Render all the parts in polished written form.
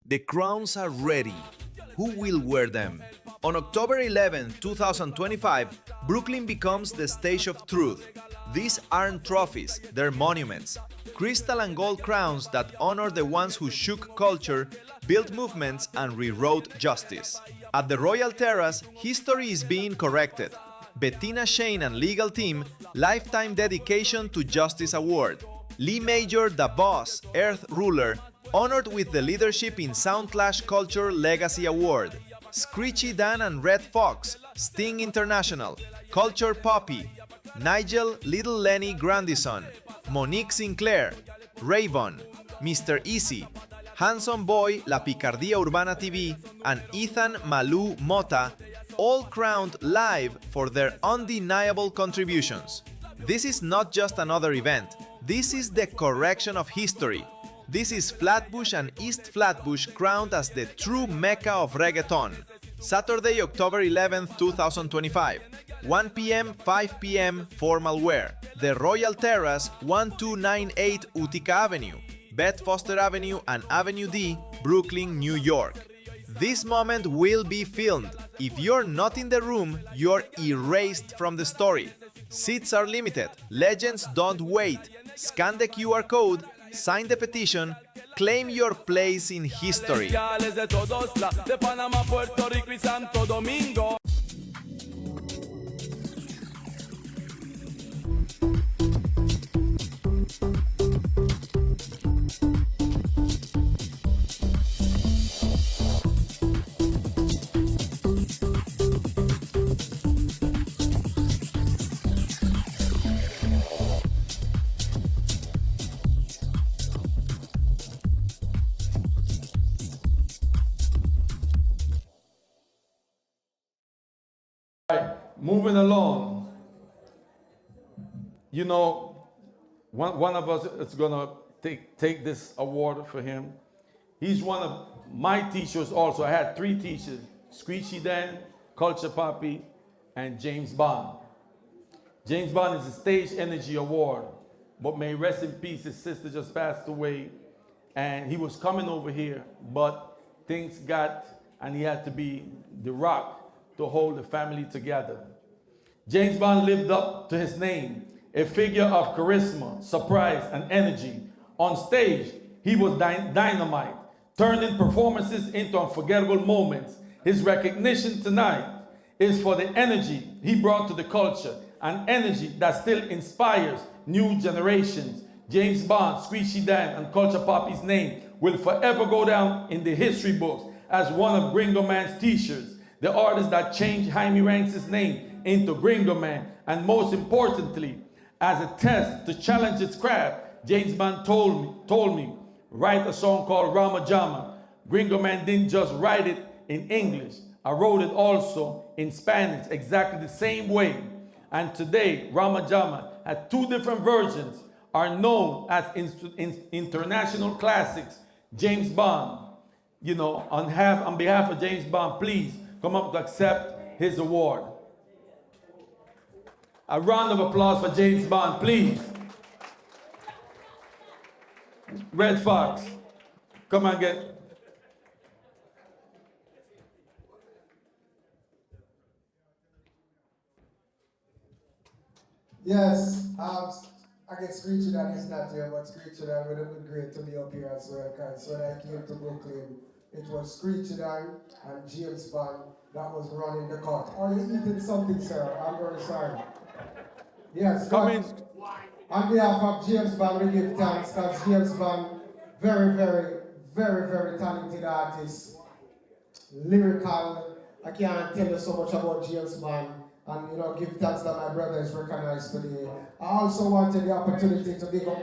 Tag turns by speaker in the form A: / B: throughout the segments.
A: The crowns are ready. Who will wear them? On October 11, 2025, Brooklyn becomes the stage of truth. These aren't trophies, they're monuments. Crystal and gold crowns that honor the ones who shook culture, built movements, and rewrote justice. At the Royal Terrace, history is being corrected. Bettina Shane and legal team, Lifetime Dedication to Justice Award. Lee Major the Boss, Earth Ruler, honored with the Leadership in Soundclash Culture Legacy Award. Screechy Dan and Red Fox, Sting International, Culture Poppy. Nigel Little Lenny Grandison, Monique Sinclair, Rayvon, Mr. Easy, Handsome Boy La Picardía Urbana TV, and Ethan Malou Mota, all crowned live for their undeniable contributions. This is not just another event, this is the correction of history. This is Flatbush and East Flatbush crowned as the true mecca of reggaeton. Saturday, October 11, 2025. 1 p.m., 5 p.m., formal wear. The Royal Terrace, 1298 Utica Avenue, Beth Foster Avenue and Avenue D, Brooklyn, New York. This moment will be filmed. If you're not in the room, you're erased from the story. Seats are limited. Legends don't wait. Scan the QR code, sign the petition, claim your place in history.
B: Moving along, you know, one of us is gonna take this award for him. He's one of my teachers also. I had 3 teachers, Screechy Dan, Culture Poppy, and James Bond. James Bond is a Stage Energy Award, but may rest in peace, his sister just passed away, and he was coming over here, but things got, and he had to be the rock to hold the family together. James Bond lived up to his name, a figure of charisma, surprise, and energy. On stage, he was dynamite, turning performances into unforgettable moments. His recognition tonight is for the energy he brought to the culture, an energy that still inspires new generations. James Bond, Screechy Dan, and Culture Poppy's name will forever go down in the history books as one of Gringo Man's teachers, the artist that changed Jaime Ranks' name into Gringo Man, and most importantly, as a test to challenge his craft, James Bond told me, write a song called Rama Jama. Gringo Man didn't just write it in English. I wrote it also in Spanish, exactly the same way. And today, Rama Jama has 2 different versions, are known as international classics. James Bond, you know, on behalf of James Bond, please come up to accept his award. A round of applause for James Bond, please. Red Fox, come and get.
C: Yes, I get Screechy that is not here, but Screechy that would have been great to be up here as well, because when I came to Brooklyn, it was Screechy and James Bond that was running the court. Are you eating something, sir? I'm very sorry. Yes,
B: come in.
C: On behalf of James Bond, we give thanks, because James Bond, very, very, very, very talented artist, lyrical. I can't tell you so much about James Bond, and you know, give thanks that my brother is recognized today. I also wanted the opportunity to big up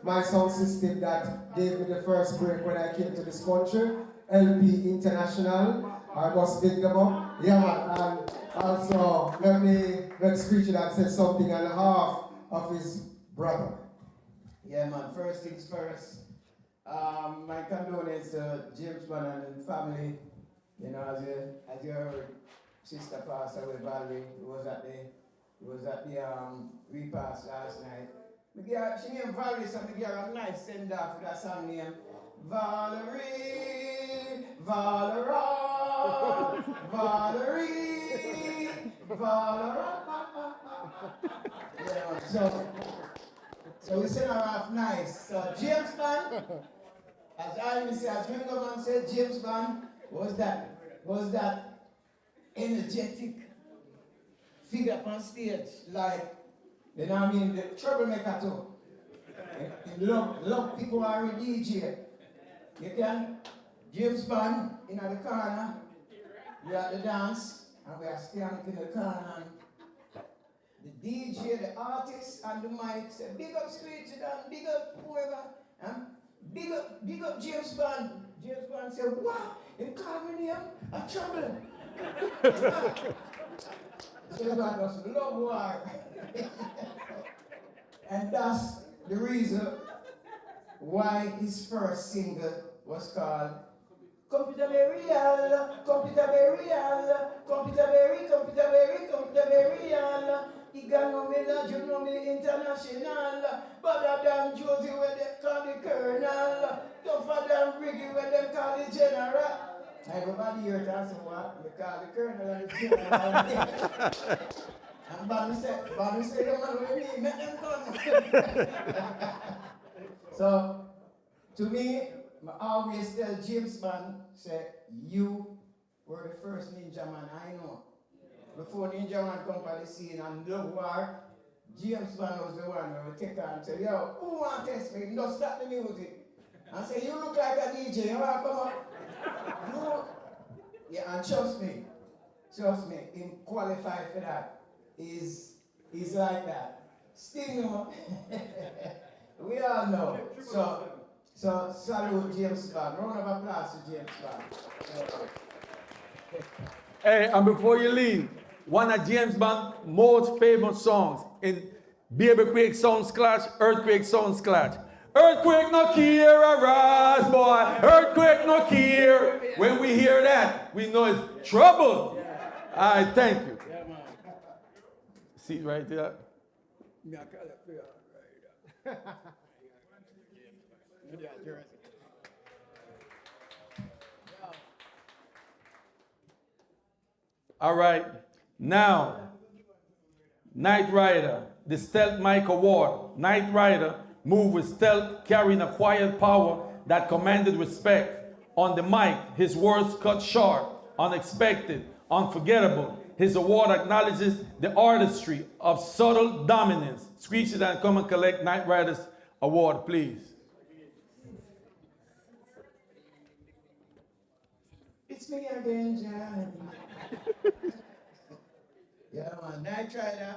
C: my sound system that gave me the first break when I came to this country, LP International. I must big them up. Yeah, man. And also, let Screechy that say something on behalf of his brother.
D: Yeah, man. First things first. My condolences to James Bond and his family. You know, as you heard, sister passed away, Valerie. It was at the repast last night. She named Valerie, so we gave her a nice send off for that song named Valerie. Valera, Valerie, Valera. Yeah, so we sing off nice. So James Bond, as Jaime said, as Gringoman said, James Bond was that energetic figure on stage, like, you know what I mean, the troublemaker too. He love people who are a DJ. You can, James Bond in the corner, we are at the dance, and we are standing in the corner, and the DJ, the artist, and the mic say, big up Screechy and big up whoever, and big up James Bond. James Bond said, wow, him call me name, a trouble. James Bond was love war. And that's the reason why his first single was called Computer Burial, Computer Burial, Computer Berry, Computer Berry, Computer Burial. He got no village, you know me international. Better than Josie where they call the colonel. Tougher than Briggy where they call the general. Everybody here tells me what you call the colonel and the general. And Bobby said, the man with me, make them come. So, to me, I always tell James Bond, say, you were the first ninja man I know. Before Ninja Man come on the scene and love war, James Bond was the one who would take on and say, yo, who want to test me? Don't stop the music. And say, you look like a DJ, you want to come up? Yeah, and trust me, him qualified for that. Is like that. Still, we all know. So salute James Bond. Round of applause to James Bond.
B: Hey, and before you leave, one of James Bond's most famous songs in Baby Quake Sounds Clash, Earthquake Sounds Clash. Earthquake no care, arise, boy. Earthquake no care. When we hear that, we know it's trouble. All right, thank you. See right there. All right, now, Knight Rider, the Stealth Mic Award. Knight Rider moved with stealth, carrying a quiet power that commanded respect. On the mic, his words cut short, unexpected, unforgettable. His award acknowledges the artistry of subtle dominance. Screech it and come and collect Knight Rider's award, please.
D: It's me again, John. Yeah, man, Knight Rider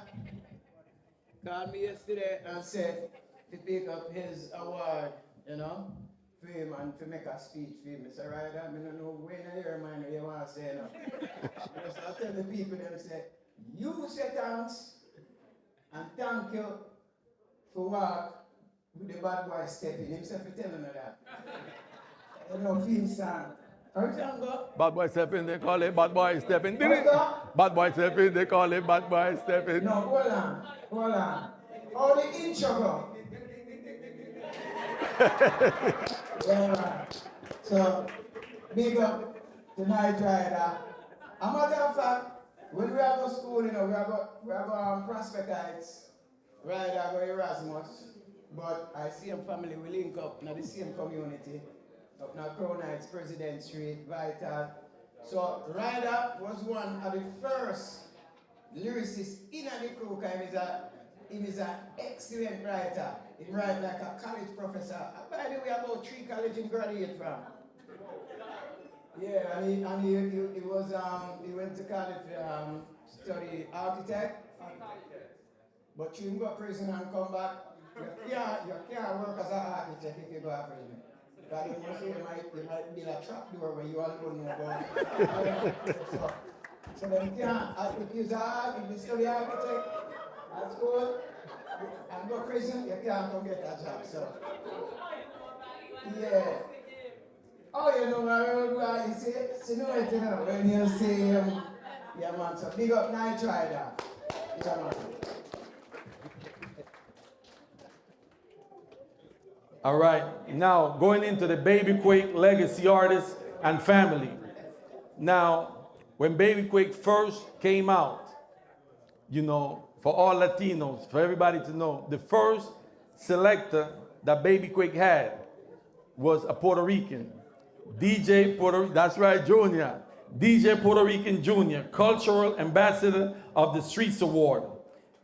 D: called me yesterday and said to pick up his award, you know, for him and to make a speech for him. Mr. Rider, I don't know when I hear man you want to say no. Just I tell the people them say, you say thanks and thank you for walk with the bad boy stepping. Himself telling me that. You know, film song. How you go?
B: Bad boy stepping, they call it bad boy stepping. Bad boy stepping, they call it bad boy stepping.
D: No, hold on. How the intro go? Yeah, so, big up to Knight Rider. A matter of fact, when we are go to school, you know, we are go Prospect Heights, Rider go Erasmus, but I see a family, we link up in the same community, up in Crown Heights, President Street, Vital. So, Rider was one of the first lyricists in the crew, he is an excellent writer. He writes like a college professor. By the way, about 3 colleges he graduated from. Yeah, and he was he went to college study architect. But you go to prison and come back. You can't work as an architect if you go to prison. Because you might build a trapdoor where you all don't know about. So then if you study architect at school and go to prison, you can't come get a job. So yeah. Oh, you know, you see, you know it, you know, when you see him, yeah, man, so big up Knight Rider. Yeah, man.
B: All right, now going into the Baby Quake legacy artist, and family. Now, when Baby Quake first came out, you know, for all Latinos, for everybody to know, the first selector that Baby Quake had was a Puerto Rican. That's right, Junior. DJ Puerto Rican Jr., Cultural Ambassador of the Streets Award.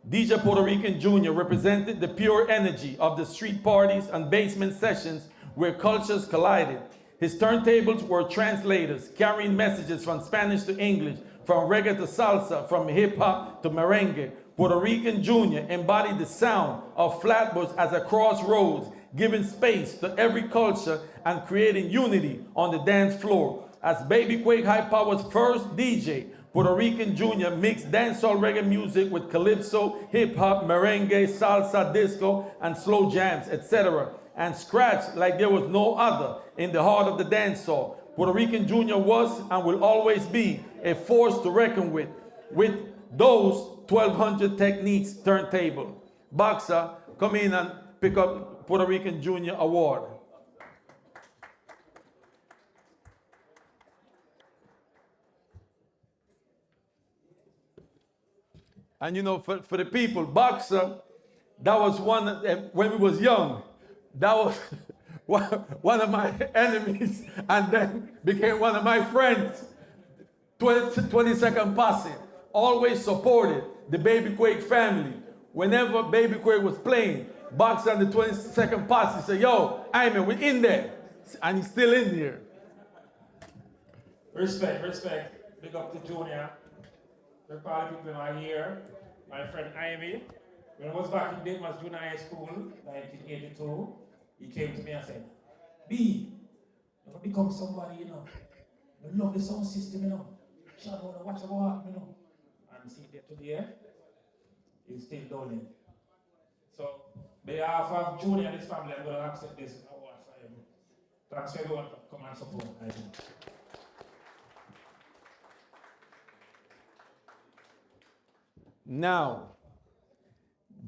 B: DJ Puerto Rican Jr. represented the pure energy of the street parties and basement sessions where cultures collided. His turntables were translators, carrying messages from Spanish to English, from reggae to salsa, from hip-hop to merengue. Puerto Rican Jr. embodied the sound of Flatbush as a crossroads, giving space to every culture and creating unity on the dance floor. As Baby Quake High Power's first DJ, Puerto Rican Jr. mixed dancehall reggae music with calypso, hip-hop, merengue, salsa, disco, and slow jams, etc., and scratched like there was no other in the heart of the dancehall. Puerto Rican Jr. was and will always be a force to reckon with those 1,200 techniques turntable. Boxer, come in and pick up Puerto Rican Jr. Award. And you know, for the people, Boxer, that was when we was young, that was one of my enemies and then became one of my friends. 22nd Posse, always supported the Baby Quake family. Whenever Baby Quake was playing, Boxer and the 22nd Posse said, yo, Jaime, we're in there. And he's still in here.
E: Respect. Big up to Junior. The party people are here. My friend Jaime. When I was back in Davidson Junior High School, 1982, he came to me and said, B, you're going to become somebody, you know. You love the sound system, you know. Shut up, watch about, you know. And see that today, he's still doing it. So, on behalf of Junior and his family, I'm going to accept this award for him. Thanks for everyone to come and support Jaime.
B: Now,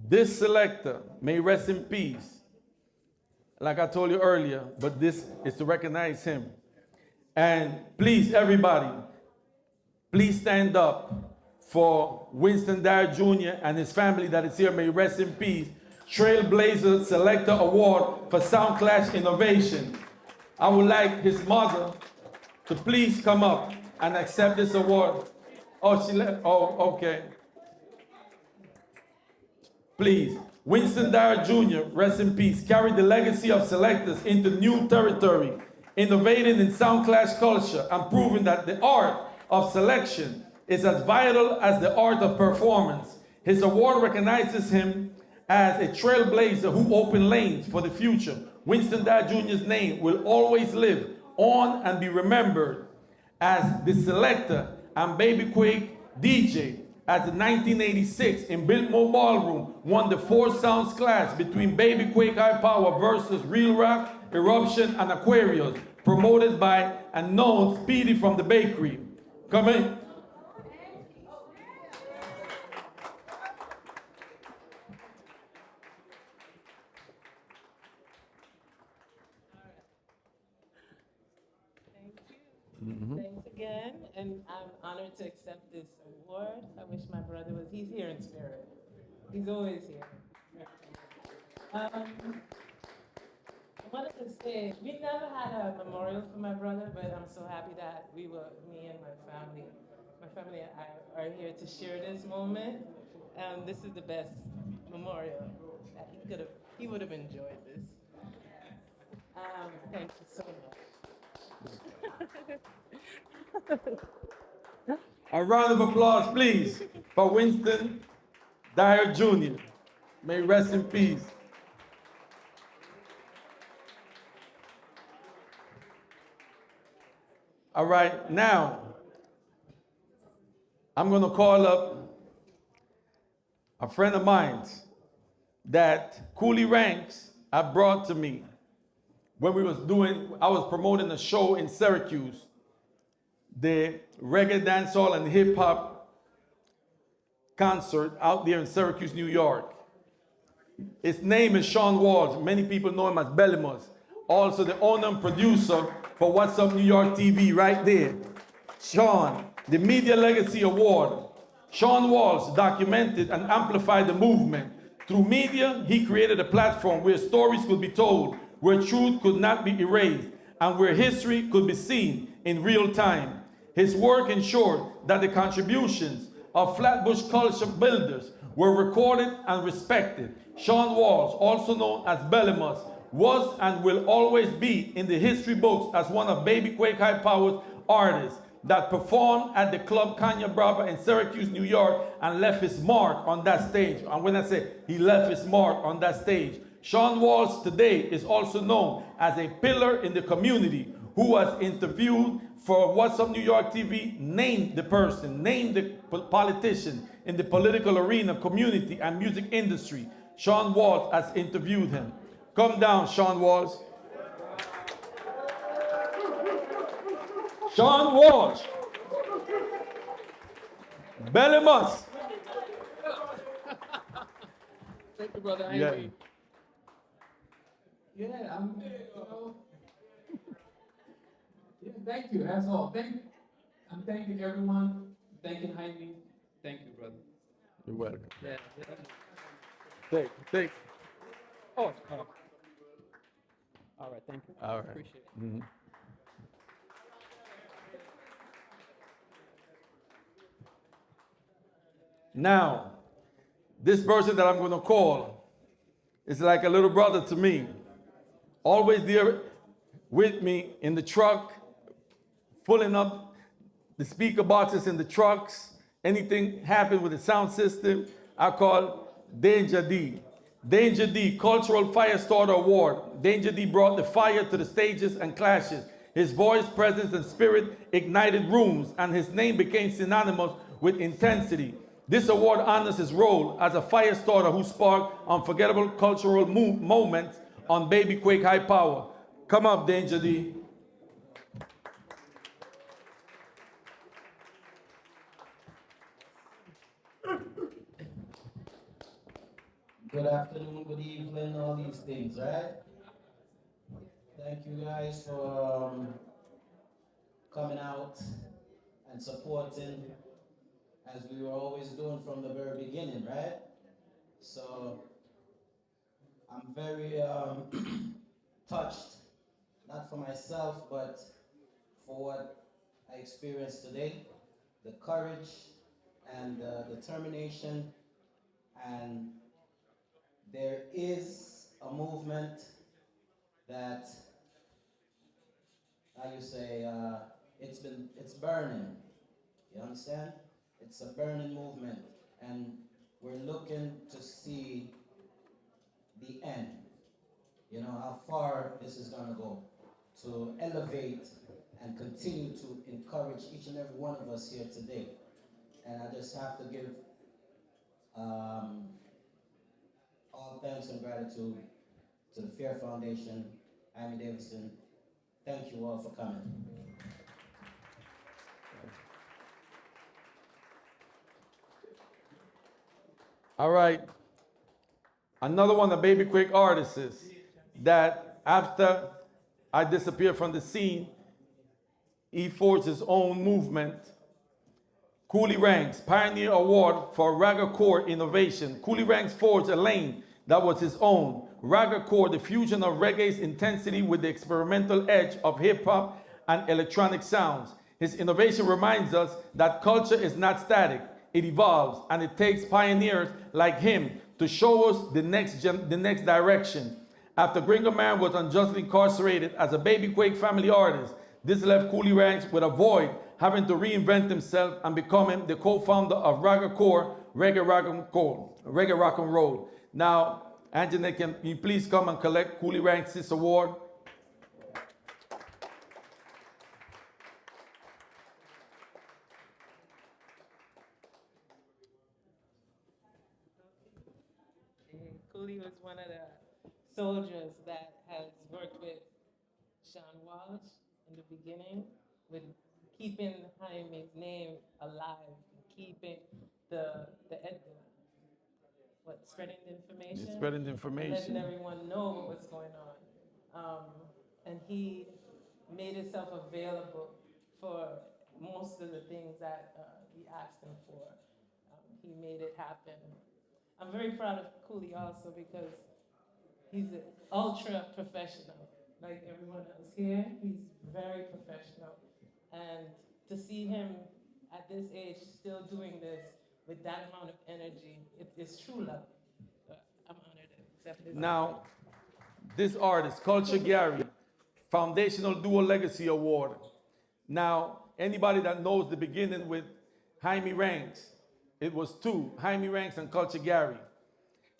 B: this selector may rest in peace, like I told you earlier, but this is to recognize him. And please, everybody, please stand up for Winston Dyer Jr. and his family that is here. May rest in peace. Trailblazer Selector Award for Sound Clash Innovation. I would like his mother to please come up and accept this award. Oh, she left. Oh, okay. Please, Winston Dyer Jr., rest in peace, carried the legacy of selectors into new territory, innovating in sound clash culture and proving that the art of selection is as vital as the art of performance. His award recognizes him as a trailblazer who opened lanes for the future. Winston Dyer Jr.'s name will always live on and be remembered as the selector and Baby Quake DJ. At the 1986 in Biltmore Ballroom, won the Four Sounds clash between Baby Quake High Power versus Real Rap, Eruption, and Aquarius, promoted by and known Speedy from the Bakery. Come in.
F: Thanks again, and I'm honored to accept this award. I wish my brother was, he's here in spirit. He's always here. I wanted to say, we never had a memorial for my brother, but I'm so happy that me and my family are here to share this moment. This is the best memorial that he would have enjoyed this. Thank you so much.
B: A round of applause, please, for Winston Dyer Jr. May rest in peace. All right, now, I'm going to call up a friend of mine that Cooley Ranks had brought to me when I was promoting a show in Syracuse, the reggae dancehall and hip hop concert out there in Syracuse, New York. His name is Sean Walsh. Many people know him as Bellimos. Also the owner and producer for What's Up New York TV right there. Sean, the Media Legacy Award. Sean Walsh documented and amplified the movement. Through media, he created a platform where stories could be told, where truth could not be erased, and where history could be seen in real time. His work ensured that the contributions of Flatbush culture builders were recorded and respected. Sean Walsh, also known as Bellemus, was and will always be in the history books as one of Baby Quake High Power's artists that performed at the Club Kanya Brava in Syracuse, New York, and left his mark on that stage. And when I say he left his mark on that stage, Sean Walsh today is also known as a pillar in the community who was interviewed for What's Up New York TV, named the person, named the politician in the political arena, community, and music industry. Sean Walsh has interviewed him. Come down, Sean Walsh. Sean Walsh. Bellemus.
G: Thank you, brother.
B: Yeah.
G: Yeah, yeah, thank you. That's all. I'm thanking everyone. Thanking Jaime. Thank you, brother.
B: You're welcome.
G: Yeah.
B: Take.
G: Oh. All right. Thank you.
B: All right.
G: Appreciate it.
B: Now, this person that I'm going to call is like a little brother to me. Always there with me in the truck, pulling up the speaker boxes in the trucks. Anything happen with the sound system, I call Danger D. Danger D, Cultural Firestarter Award. Danger D brought the fire to the stages and clashes. His voice, presence, and spirit ignited rooms, and his name became synonymous with intensity. This award honors his role as a fire starter who sparked unforgettable cultural moments on Baby Quake High Power. Come up, Danger D.
H: Good afternoon, good evening, all these things, right? Thank you guys for coming out and supporting as we were always doing from the very beginning, right? So I'm very touched, not for myself, but for what I experienced today, the courage and the determination, and there is a movement that, how you say, it's burning, you understand? It's a burning movement, and we're looking to see the end. You know, how far this is gonna go, to elevate and continue to encourage each and every one of us here today. And I just have to give all thanks and gratitude to the FEHR Foundation, Jaime Davidson. Thank you all for coming.
B: All right. Another one of Baby Quake artists that after I disappeared from the scene, he forged his own movement. Cooley Ranks, Pioneer Award for Ragga Core Innovation. Cooley Ranks forged a lane that was his own. Ragga Core, the fusion of reggae's intensity with the experimental edge of hip-hop and electronic sounds. His innovation reminds us that culture is not static. It evolves, and it takes pioneers like him to show us the next direction. After Gringo Man was unjustly incarcerated as a Baby Quake family artist, this left Cooley Ranks with a void, having to reinvent himself and becoming the co-founder of Ragga Core, Reggae Rock and Roll. Now, Anjanette, can you please come and collect Cooley Ranks' award?
F: Cooley was one of the soldiers that has worked with Sean Walsh in the beginning, with keeping Jaime's name alive, keeping spreading the information.
B: Spreading the information.
F: Letting everyone know what was going on. And he made itself available for most of the things that we asked him for. He made it happen. I'm very proud of Cooley also because he's an ultra professional. Like everyone else here, he's very professional. And to see him at this age still doing this with that amount of energy, it's true love. So I'm honored to accept this.
B: Now, this artist, Culture Gary, Foundational Dual Legacy Award. Now, anybody that knows the beginning with Jaime Ranks, it was two, Jaime Ranks and Culture Gary.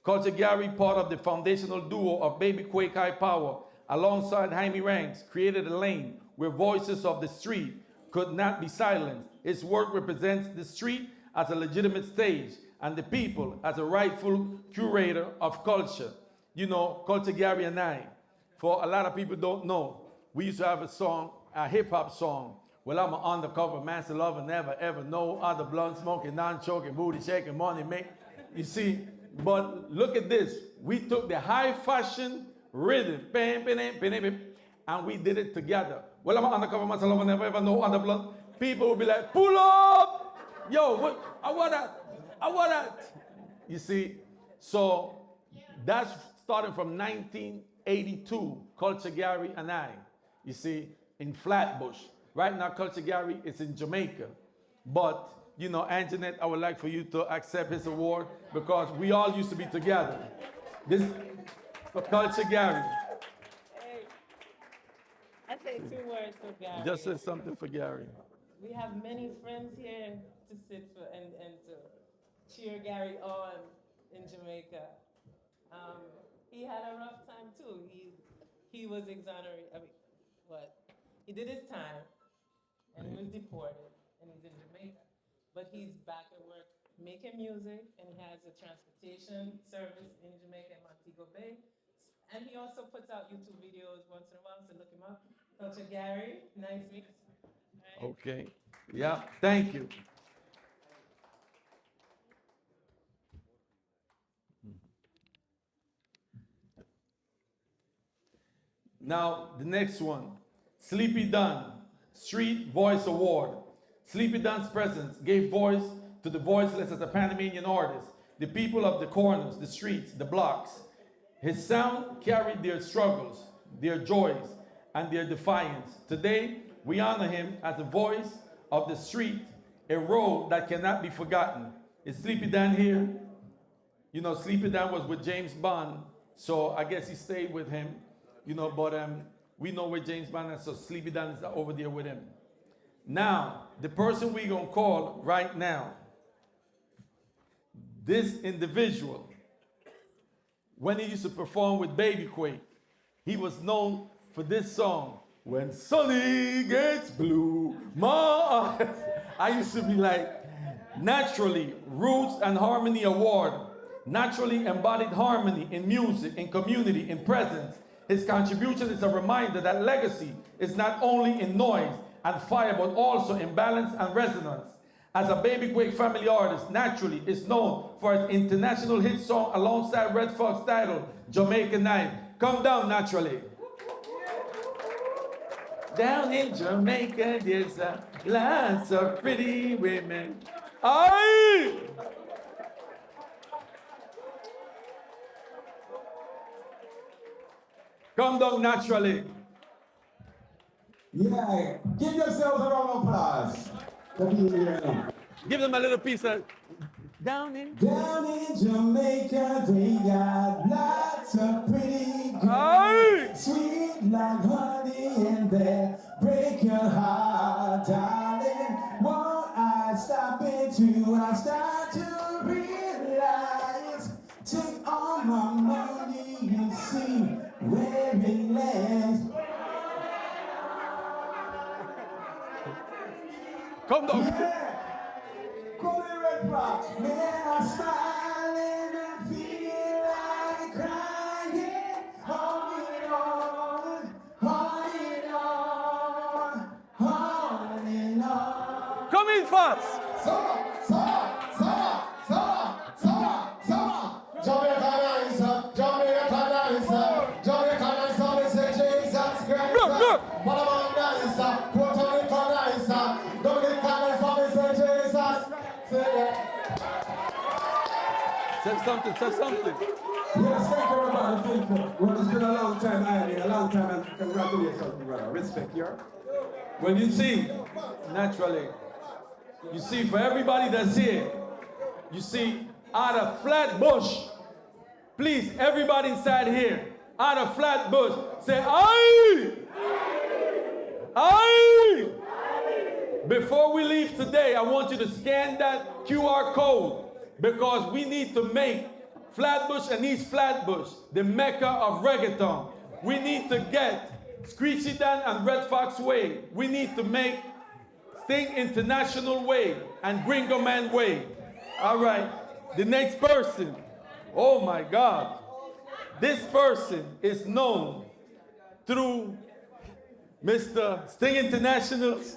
B: Culture Gary, part of the foundational duo of Baby Quake High Power, alongside Jaime Ranks, created a lane where voices of the street could not be silenced. Its work represents the street as a legitimate stage and the people as a rightful curator of culture. You know, Culture Gary and I, for a lot of people don't know, we used to have a song, a hip-hop song. Well, I'm an undercover master lover, never ever no other blunt smoking, non-choking, booty shaking, money make. You see, but look at this. We took the high fashion rhythm, bam, bam, bam, bam, bam, and we did it together. Well, I'm an undercover master lover, never ever no other blunt. People will be like, pull up! Yo, what? I want that. I want that. You see, so that's starting from 1982, Culture Gary and I, you see, in Flatbush. Right now, Culture Gary is in Jamaica. But, you know, Anjanette, I would like for you to accept his award because we all used to be together. This for Culture Gary.
F: Hey, I say 2 words for Gary.
B: Just say something for Gary.
F: We have many friends here to sit for and to cheer Gary on in Jamaica. He had a rough time too. He was exonerated. I mean, what? He did his time, and he was deported, and he's in Jamaica. But he's back at work making music, and he has a transportation service in Jamaica and Montego Bay. And he also puts out YouTube videos once in a while, so look him up. Culture Gary, nice mix. Right.
B: Okay. Yeah, thank you. Now, the next one, Sleepy Dunn, Street Voice Award. Sleepy Dunn's presence gave voice to the voiceless as a Panamanian artist, the people of the corners, the streets, the blocks. His sound carried their struggles, their joys, and their defiance. Today, we honor him as the voice of the street, a role that cannot be forgotten. Is Sleepy Dunn here? You know, Sleepy Dunn was with James Bond, so I guess he stayed with him. You know, but we know where James Bond is, so Sleepy Dunn is over there with him. Now, the person we're going to call right now, this individual, when he used to perform with Baby Quake, he was known for this song, When Sunny Gets Blue, My Eyes. I used to be like, Naturally, Roots and Harmony Award, naturally embodied harmony in music, in community, in presence. His contribution is a reminder that legacy is not only in noise and fire, but also in balance and resonance. As a Baby Quake family artist, Naturally is known for its international hit song alongside Red Fox titled Jamaican Night. Come down, Naturally. Down in Jamaica, there's lots of pretty women. Aye! Come down, Naturally.
C: Yeah, give yourselves a round of applause.
B: Give them a little piece of down in
C: Jamaica, they got lots of pretty girls.
B: Aye!
C: Sweet like honey and they break your heart, darling. Won't I stop it till I start to realize? Take all my money, you see, where it lands.
B: Come down.
C: Yeah. Call it Red Fox. Man, I'm smiling and feel like crying. Hold it on, hold it on, hold it on.
B: Come in fast.
C: Summer. Jamaica nice, we say Jesus Christ.
B: Look.
C: What about that?
B: Say something, say something.
I: Yes, thank you, everybody. Thank you. Well, it's been a long time, a long time, and congratulations, brother. Respect you.
B: When you see, naturally, you see for everybody that's here, you see out of Flatbush, please, everybody inside here, out of Flatbush, say, aye! Aye! Before we leave today, I want you to scan that QR code because we need to make Flatbush and East Flatbush the mecca of reggaeton. We need to get Screechy Dan and Red Fox Way. We need to make Sting International Way and Gringo Man Way. All right, the next person. Oh my God. This person is known through Mr. Sting International's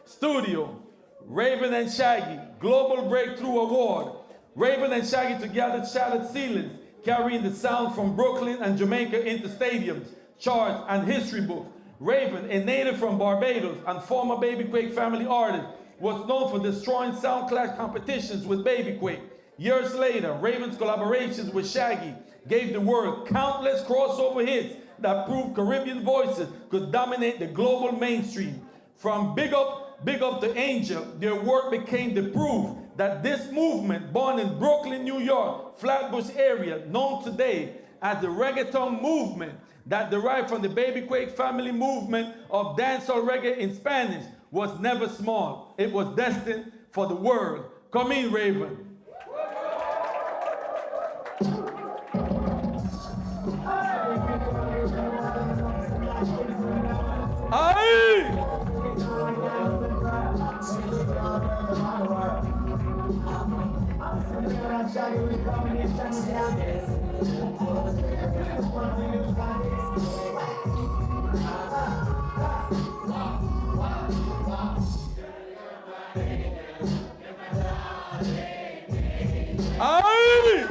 B: studio, Raven and Shaggy, Global Breakthrough Award. Raven and Shaggy together shattered ceilings, carrying the sound from Brooklyn and Jamaica into stadiums, charts, and history books. Raven, a native from Barbados and former Baby Quake family artist, was known for destroying sound clash competitions with Baby Quake. Years later, Raven's collaborations with Shaggy gave the world countless crossover hits that proved Caribbean voices could dominate the global mainstream. From Big Up to Angel, their work became the proof that this movement, born in Brooklyn, New York, Flatbush area, known today as the reggaeton movement, that derived from the Baby Quake family movement of dancehall reggae in Spanish, was never small. It was destined for the world. Come in, Raven. Aye! Aye!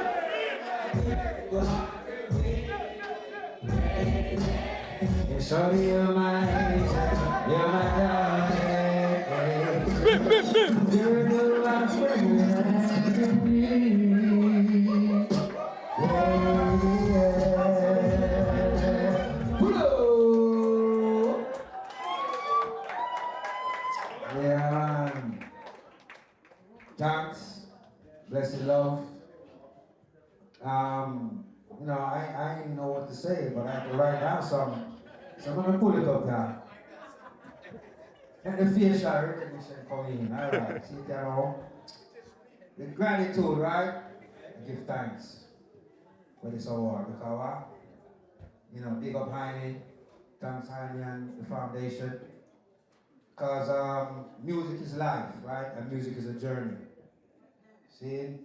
D: Sorry, you're my darling.
B: Bip, bip, bip.
D: You're the last friend in me. Yeah, man. Thanks. Blessed love. You know, I didn't know what to say, but I have to write down something. So I'm going to pull it up now. And the facial recognition coming in. All right, see it now. With gratitude, right? I give thanks for this award because, you know, big up Jaime. Thanks Jaime and the foundation. Because music is life, right? And music is a journey. See?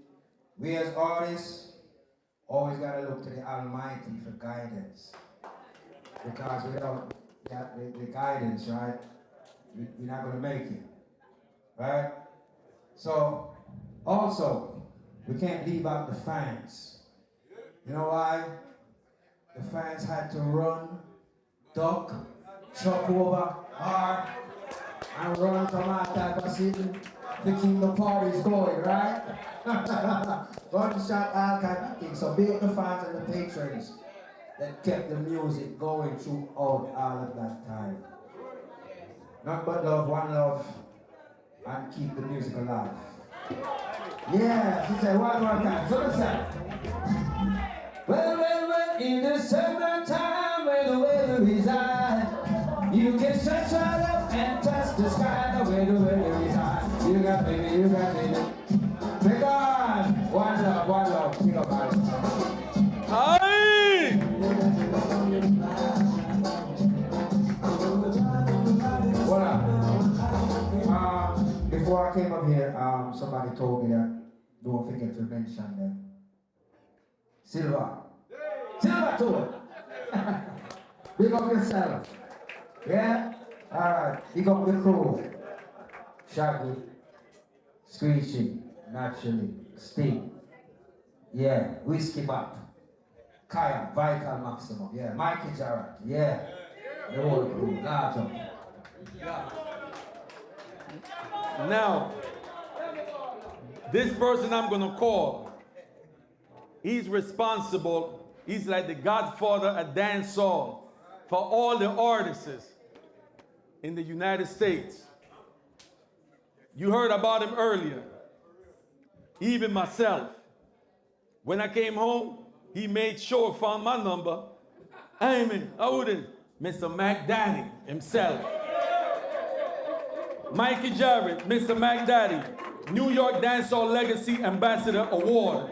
D: We as artists always got to look to the Almighty for guidance. Because without the guidance, right, we're not going to make it, right? So, also, we can't leave out the fans. You know why? The fans had to run, duck, chop over, hard, and run from our type of city to keep the parties going, right? Gunshot, all kind of things. So big up the fans and the patrons that kept the music going throughout all of that time. Not but love, one love, and keep the music alive. Yeah, she said one more time. So listen. Well, in the summertime where the weather is high, you can stretch right up and touch the sky where the weather is high. You got me. Pick on! One love, pick up guys.
B: Aye!
D: What up? Before I came up here, somebody told me that don't forget to mention them. Silva to it. Big up yourself. Yeah? Alright, big up the crew. Shaggy, Screechy, naturally, Sting. Yeah, Whiskey Bap. Kaya, Vital Maximum. Yeah, Mikey Jarrett. Yeah. The whole crew. Large up.
B: Now, this person I'm gonna call He's responsible. He's like the godfather at dancehall for all the artists in the United States. You heard about him earlier. Even myself. When I came home, he made sure found my number. Jaime, how it is? Mr. Mac Daddy himself. Mikey Jarrett, Mr. Mac Daddy, New York Dancehall Legacy Ambassador Award.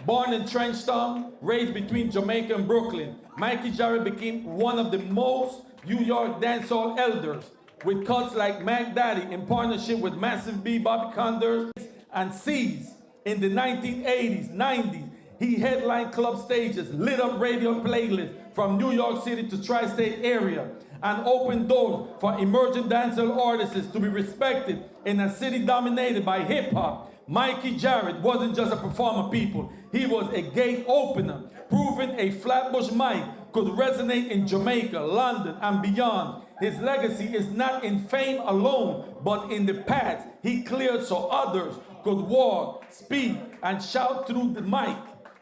B: Born in Trenchtown, raised between Jamaica and Brooklyn, Mikey Jarrett became one of the most New York dancehall elders with cuts like Mac Daddy in partnership with Massive B, Bobby Condors, and C's. In the 1980s, 90s, he headlined club stages, lit up radio playlists from New York City to tri-state area, and opened doors for emerging dancehall artists to be respected in a city dominated by hip-hop. Mikey Jarrett wasn't just a performer, people. He was a gate opener, proving a Flatbush mic could resonate in Jamaica, London, and beyond. His legacy is not in fame alone, but in the paths he cleared so others could walk, speak, and shout through the mic.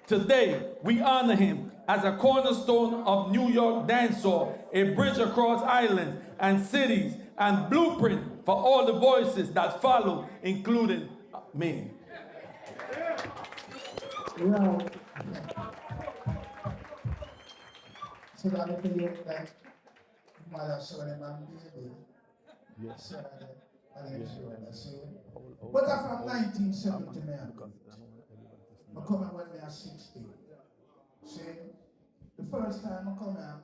B: Today, we honor him as a cornerstone of New York dancehall, a bridge across islands and cities, and blueprint for all the voices that follow, including me.
C: Yeah. So that I feel like mother showing him and baby. Yes. So I didn't show him. But from 1970, man. I come in when I was 16. See, the first time I come here,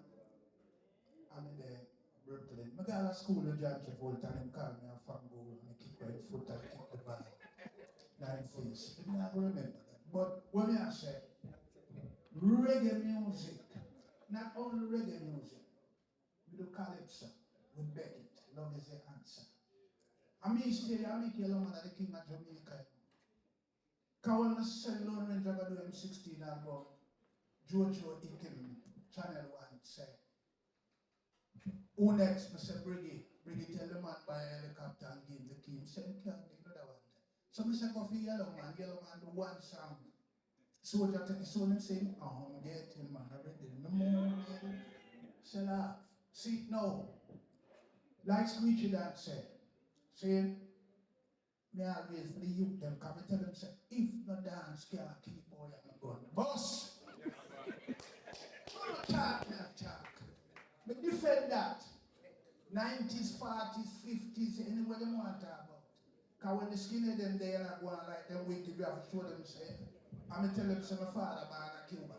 C: I'm in the Brooklyn. I got to school with John Travolta and him called me a fanboy and I kick my foot and kick the ball. Nine face. I never remember that. But when I say reggae music, not only reggae music, we do calypso with Beckett. Love is the answer. I mean, still, I make you along with the king of Jamaica. Because when I said Lone Ranger do M16 album, Jojo Ikim, Channel 1 say, who next? I said, Briggy tell the man by a helicopter and give the key. He said, can't give the other one. So I said, go for Yellow Man do one song. Soldier take his son and sing, I'm getting married in the morning. Say laugh. See, no. Like Screechy that said, see, me always for the youth them come and tell them say, if no dance can't keep boy I'm going boss. Talk. But defend that. 90s, 40s, 50s, anywhere they want to talk about. Because when the skinny them there and I go on like them wicked, you have to show them say, I'm going to tell them say my father born in Cuba.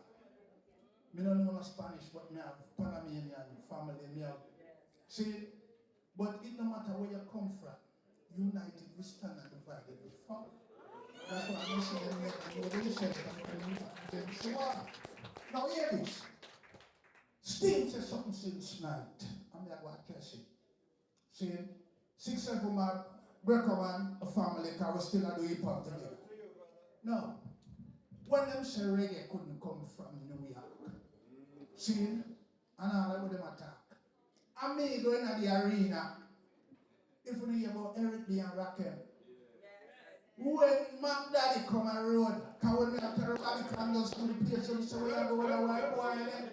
C: Me don't know no Spanish, but me have Panamanian family, me have. See, but it no matter where you come from, united we stand and divided we fall. That's why I'm saying that they said that. Now hear this. Sting says something since night. I'm not going to catch it. See, 6 of them are Gringoman, a family, because we still are doing hip hop together. No. When them say reggae couldn't come from New York. See, and all of them attack. I may go into the arena. If we hear about Eric B. and Raquel. When Mac Daddy come on the road, because when we have to everybody come just to the place, so we say we have to go with a white boy in it.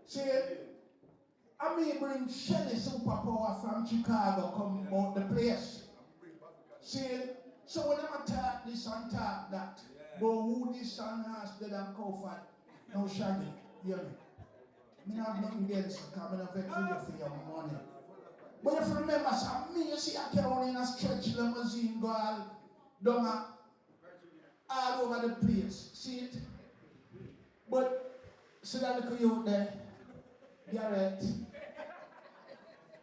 C: See, I may bring Shelly Superpower from Chicago come about the place. See, so when I'm attack this and talk that, but who this son has dead and cow fat, no shaggy, hear me? I have nothing against it, because I don't vex for your money. But if you remember, some me, you see, I came on in a stretch limousine, go all over the place. See it? But, see that little youth there? Garrett.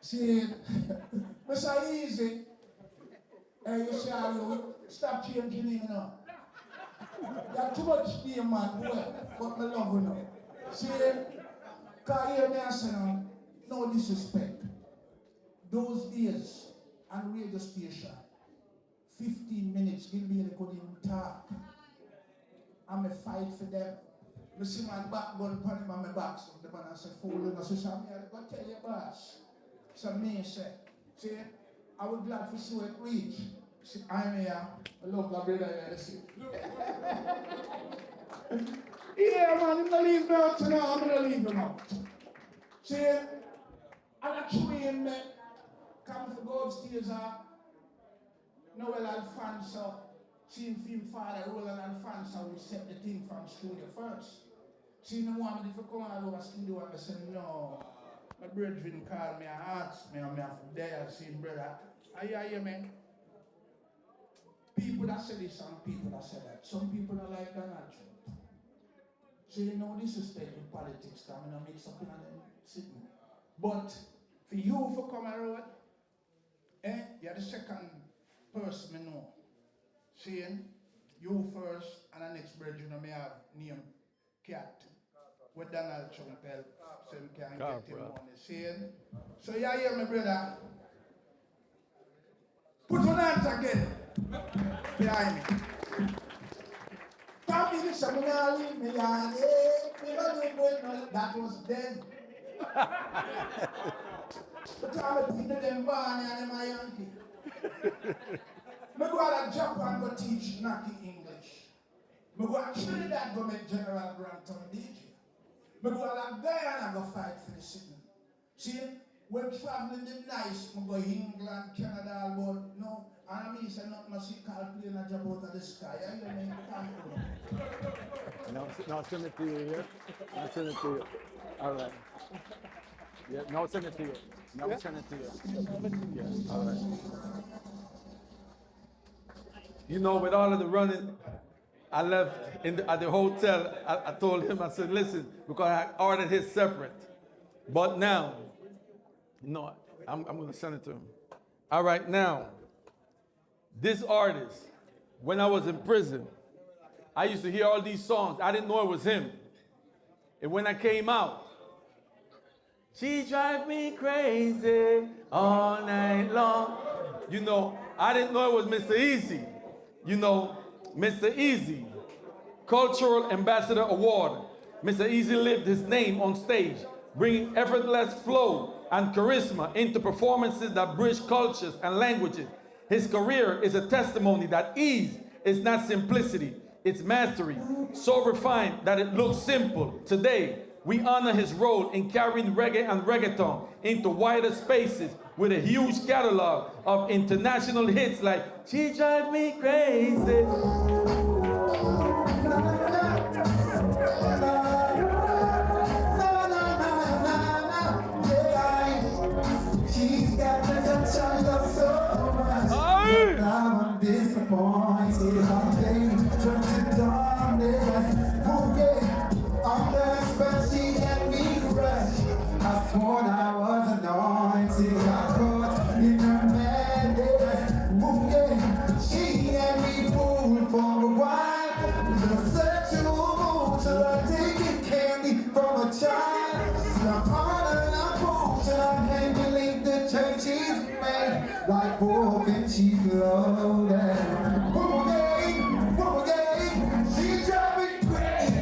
C: See it? But so easy. Hey, you see how you stop changing him now. You have too much name, man, but me love you now. See it? Because here me I say now, no disrespect. Those days on radio station, 15 minutes, give me they couldn't even talk. I'm a fight for them. I see my back gun upon him on my back, so the man I say, fool, I say, I'm here, go tell your boss. So me say, see, I was glad for see it reach. See, I'm here, I love my brother here, see.
J: Yeah, man, I'm gonna leave me out tonight. I'm gonna leave him out. See, and I train me, come to go upstairs, Noel Alfonso, seeing film father, Roland Alfonso, we set the thing from studio first. See, no one if you come all over studio and I say, no. My brethren called me and asked me, and I have there, see, brother, are you here, man? People that say this and people that say that. Some people are like Donald Trump. So you know disrespect with politics, coming and mix up in them sitting. But for you for come around, you're the second person I know. Seeing you first and the next brethren I may have named Cat. With Donald Trump help, so you can get him money. Seeing? So you hear me, brother? Put your hands again behind me. That was then. The time I put them Barney and my Yankee. I go to Japan go teach Naki English. I go to Trinidad go make General Grant on DJ. I go to Guyana go fight for the city. See, when traveling the nice, I go England, Canada, but no. And I mean, say not much call plane a job out of the sky. I don't mean
B: Now send it to you here. Now send it to you. All right. Yeah, now send it to you. Now send it to you. Yeah, all right. You know, with all of the running, I left at the hotel. I told him, I said, listen, because I ordered his separate. But now, no, I'm going to send it to him. All right, now. This artist, when I was in prison, I used to hear all these songs. I didn't know it was him. And when I came out, she drive me crazy all night long. You know, I didn't know it was Mr. Easy. You know, Mr. Easy, Cultural Ambassador Award. Mr. Easy lived his name on stage, bringing effortless flow and charisma into performances that bridge cultures and languages. His career is a testimony that ease is not simplicity, it's mastery, so refined that it looks simple. Today, we honor his role in carrying reggae and reggaeton into wider spaces with a huge catalog of international hits like She Drive Me Crazy.
K: I'm disappointed, I'm thinking to darkness. I'm the spell she had me crushed. I swore I was anointed, I caught in her madness. She had me fooled for a while. The sexual till I taken candy from a child. The honor and I pulled till I can't believe the change is made. Like wolf and sheep loaded. She drive me crazy.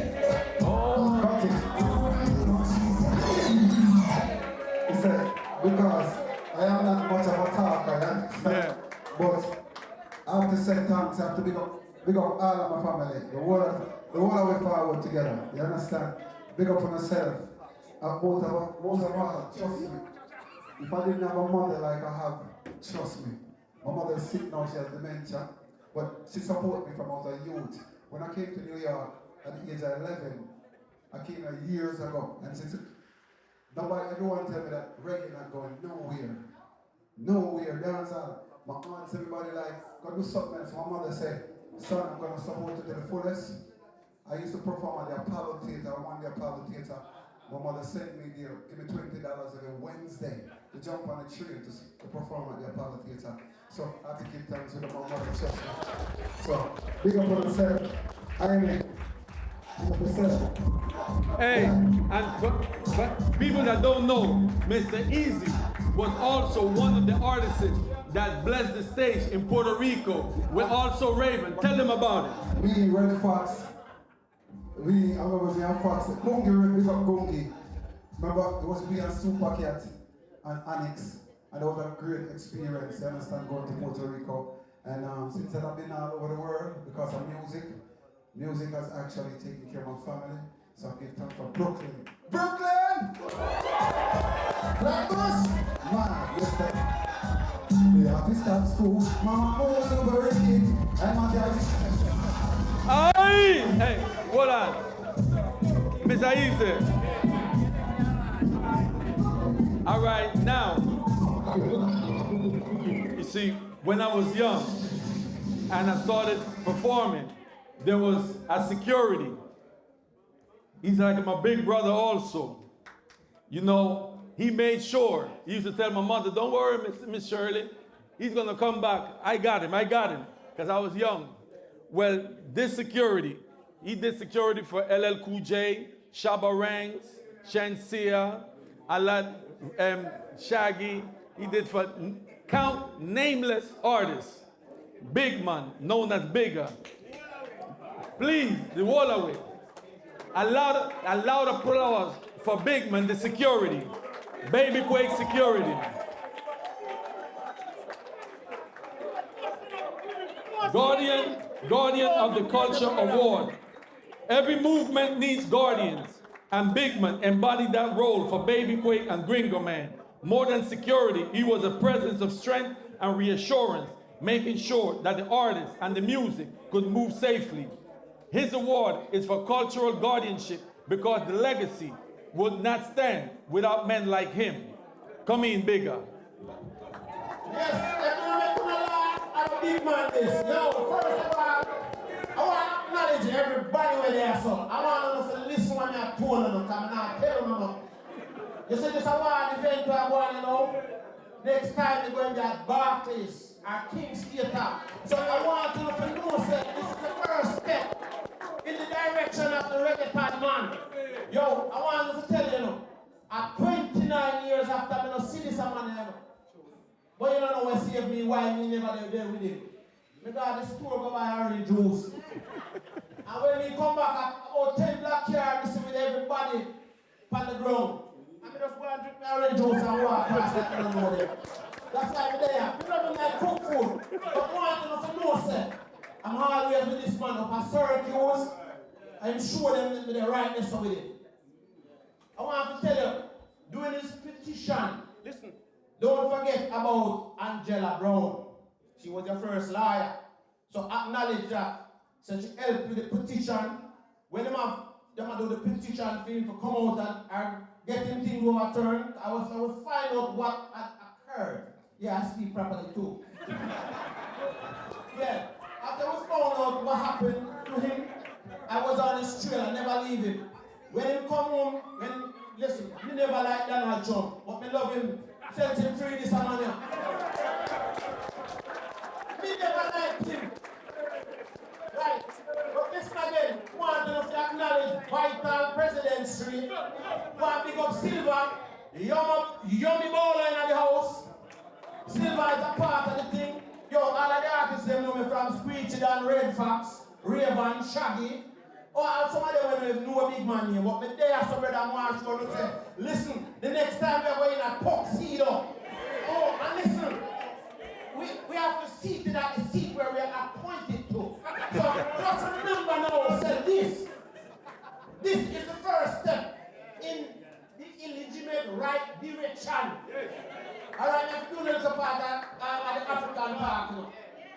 K: He said, because I am not much of a talker, yeah. But I have to say thanks, I have to big up all of my family. The whole of we forward together. You understand? Big up on myself. Most of us, trust me. If I didn't have a mother like I have, trust me. My mother is sick now, she has dementia, but she supported me from I was a youth. When I came to New York at the age of 11, I came here years ago, and she said, everyone tell me that reggae not going nowhere, dancehall. My aunts, everybody like, go do something else. My mother said, son, I'm going to support you to the fullest. I used to perform at the Apollo Theater, I won the Apollo Theater. My mother sent me there, give me $20 every Wednesday to jump on a train to perform at the Apollo Theater. So I have to give thanks to my mother and trust me. So, big up on myself. Jaime.
B: Hey, but people that don't know, Mr. Easy was also one of the artists that blessed the stage in Puerto Rico with Also Raven. Tell them about it.
K: We, Red Fox. I remember we had Fox. Gungi, we got Gungi. Remember, it was me and Supercat and Annex. And it was a great experience, you understand, going to Puerto Rico. And since then I've been all over the world because of music. Music has actually taken care of my family, so I give thanks for Brooklyn. Brooklyn! Flatbush! Man, listen. We have to start school. Mama was over a kid, and my dad.
B: Aye! Hey, hold on. Mr. Easy. All right, now, you see, when I was young and I started performing, there was a security. He's like my big brother also. You know, he made sure, he used to tell my mother, don't worry, Miss Shirley, he's gonna come back. I got him, because I was young. Well, this security, he did security for LL Cool J, Shabba Ranks, Shenseea, Shaggy. He did for count nameless artists. Big man, known as Bigger. Please, the wall away. A loud applause for Big Man, the security. Baby Quake security. Guardian of the Culture Award. Every movement needs guardians, and Big Man embodied that role for Baby Quake and Gringo Man. More than security, he was a presence of strength and reassurance, making sure that the artists and the music could move safely. His award is for cultural guardianship because the legacy would not stand without men like him. Come in, Bigger.
C: Yes, I'm a big man this. Yo, first of all, I want to acknowledge everybody where they are so. I want them to listen when I told them, because I'm not telling them. You see this award event we're going, you know? Next time they're going to be at Barclays or King's Theatre. So I want you to know that this is the first step in the direction of the reggaeton man. Yo, I want to tell you, at 29 years after I don't see this man, but you don't know what saved me, why me never there with him. I got the store go buy orange juice. And when he come back, about 10 black cars with everybody on the ground. I just go and drink my orange juice and walk past that and know there. That's why I'm there. People don't like cook food. But I want to know, sir. I'm always with this man up at Syracuse. I'm sure them with the rightness with it. I want to tell you, doing this petition, listen, don't forget about Angela Brown. She was your first lawyer. So acknowledge that. So she helped with the petition. When them do the petition for him to come out and get him things overturned, I will find out what had occurred. Yeah, I speak properly too. Yeah. After we found out what happened to him, I was on his trail, I never leave him. When he come home, listen, me never like Donald Trump, but me love him, set him free this man here. Me never liked him. Right, but listen again, want to acknowledge Vital President Street, want to pick up Silver, yummy bowler in the house. Silver is a part of the thing. Yo, all of the artists them know me from Screechy Dan, Red Fox, Raven, Shaggy. Oh, some of them know a big man name, but me there some brother Marsh going to say, listen, the next time we're going to tuxedo. Oh, and listen, we have to sit in at the seat where we are appointed to. So just remember now, say this. This is the first step in the illegitimate right direction. All right, let's do a little part of the African park. You know.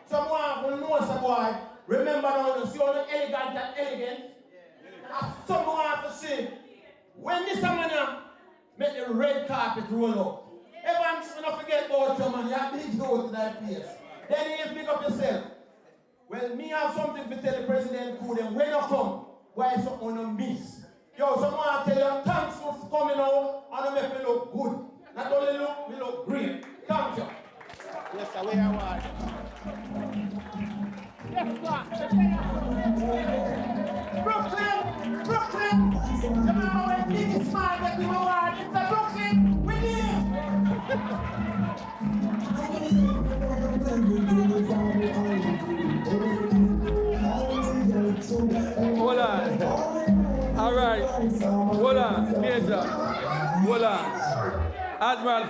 C: Someone will know some boy. Remember now, you see all the elegant and elegant. And someone have to say, when this man make the red carpet roll up. Evans, don't forget about you, man. You have big go to that place. Then you pick up yourself. Well, me have something to tell the president who then when you come, why something you miss. Yo, someone tell you thanks for coming out and make me look good. Not only look, we look great. Thank you. Yes, sir, we are one. Yes, sir. Brooklyn! Remember when Biggie Smile get the award? It's a Brooklyn! We did
B: it! Hold on. All right. Hold on. Major. Hold on. Admiral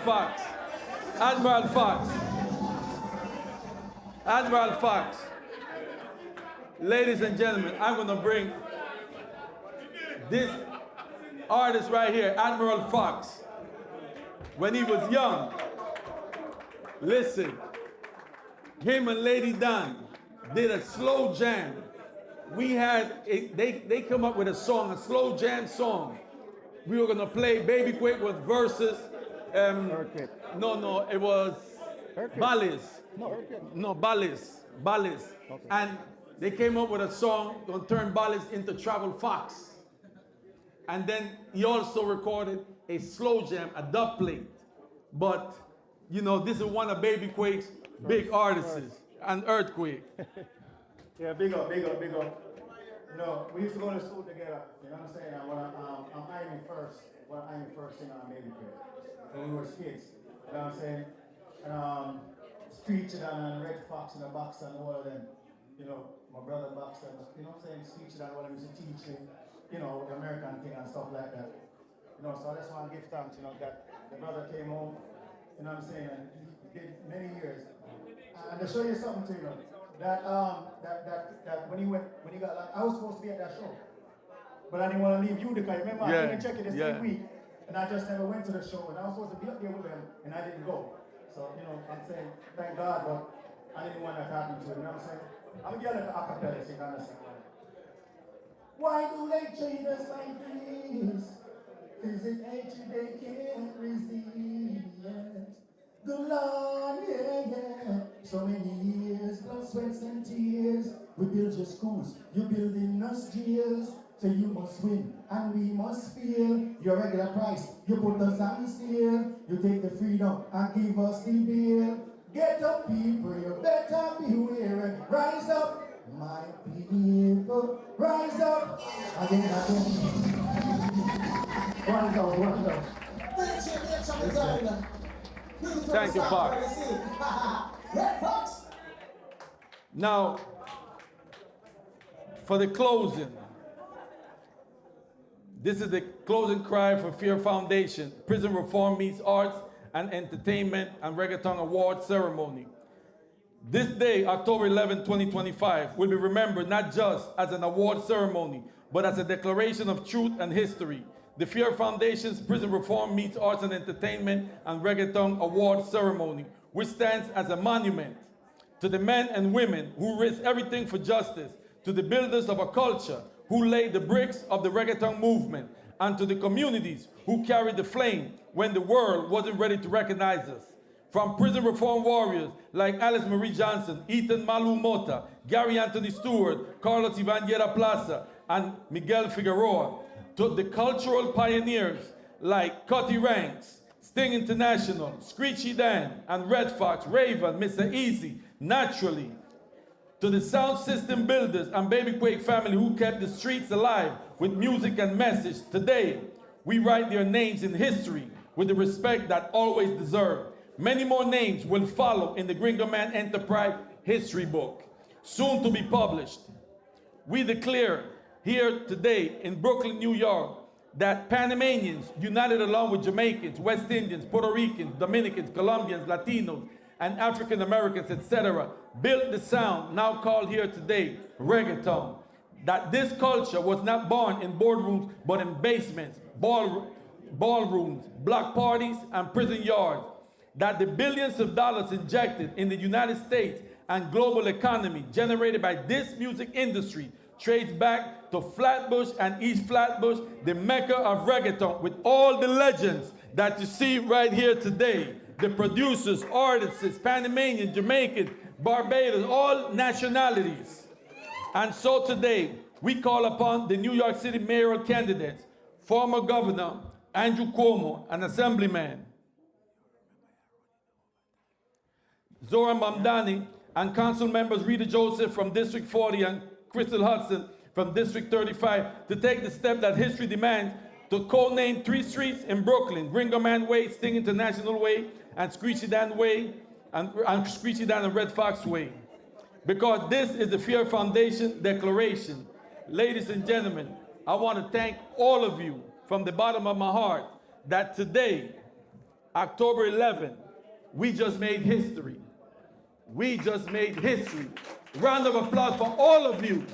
B: Fox. Ladies and gentlemen, I'm going to bring this artist right here, Admiral Fox. When he was young, listen, him and Lady Don did a slow jam. We had, they come up with a song, a slow jam song. We were going to play Baby Quick with verses. No, it was Ballis. No, Ballis. Okay. And they came up with a song, going to turn Ballis into Travel Fox. And then he also recorded a slow jam, a dub plate. But, you know, this is one of Baby Quake's big artists, and Earthquake.
L: Yeah, big up. You know, we used to go to school together, you know what I'm saying? I'm Jaime first, singer on Baby Quake. When we were kids, you know what I'm saying? And Street and Red Fox and the Box and all of them, you know, my brother Box and, you know what I'm saying? Street and all of them used to teach me, you know, the American thing and stuff like that. You know, so I just want to give thanks, you know, that the brother came home, you know what I'm saying, and he did many years. And to show you something to you, that when he got like, I was supposed to be at that show, but I didn't want to leave you because remember I didn't check it the same week, and I just never went to the show, and I was supposed to be up there with him, and I didn't go. So you know, I'm saying thank God, but I didn't want that to happen to him. You know what I'm saying? I'm gonna get it to acapella, so you can understand. Why do they treat us like this? Is it hatred they can't resist? Good Lord, yeah. So many years, blood, sweats, and tears. We build your schools, you're building us jails. So you must win, and we must feel your regular price. You put us on sale. You take the freedom and give us the bill. Get up, people, you better beware and rise up, my people. Rise up. Again. Rise up.
B: Thank you, Fox. Now, for the closing, this is the closing cry for FEHR Foundation, Prison Reform Meets Arts and Entertainment and Reggaeton Award Ceremony. This day, October 11, 2025, will be remembered not just as an award ceremony, but as a declaration of truth and history. The FEHR Foundation's Prison Reform Meets Arts and Entertainment and Reggaeton Award Ceremony, which stands as a monument to the men and women who risked everything for justice, to the builders of a culture who laid the bricks of the reggaeton movement, and to the communities who carried the flame when the world wasn't ready to recognize us. From prison reform warriors like Alice Marie Johnson, Ethan Malu Mota, Gary Anthony Stewart, Carlos Ivanguera Plaza, and Miguel Figueroa, to the cultural pioneers like Cutty Ranks, Sting International, Screechy Dan, and Red Fox, Raven, Mr. Easy, Naturally, to the sound system builders and Baby Quake family who kept the streets alive with music and message. Today, we write their names in history with the respect that always deserved. Many more names will follow in the Gringo Man Enterprise history book, soon to be published. We declare here today in Brooklyn, New York, that Panamanians, united along with Jamaicans, West Indians, Puerto Ricans, Dominicans, Colombians, Latinos, and African Americans, etc., built the sound now called here today reggaeton. That this culture was not born in boardrooms, but in basements, ballrooms, block parties, and prison yards. That the billions of dollars injected in the United States and global economy generated by this music industry trace back to Flatbush and East Flatbush, the mecca of reggaeton, with all the legends that you see right here today. The producers, artists, Panamanian, Jamaican, Barbados, all nationalities. And so today, we call upon the New York City mayoral candidates, former Governor Andrew Cuomo, an assemblyman, Zora Mamdani, and council members Rita Joseph from District 40 and Crystal Hudson from District 35 to take the step that history demands to co-name 3 streets in Brooklyn: Gringo Man Way, Sting International Way, and Screechy Dan Way, and Screechy Dan and Red Fox Way. Because this is the FEHR Foundation Declaration. Ladies and gentlemen, I want to thank all of you from the bottom of my heart that today, October 11, we just made history. We just made history. Round of applause for all of you.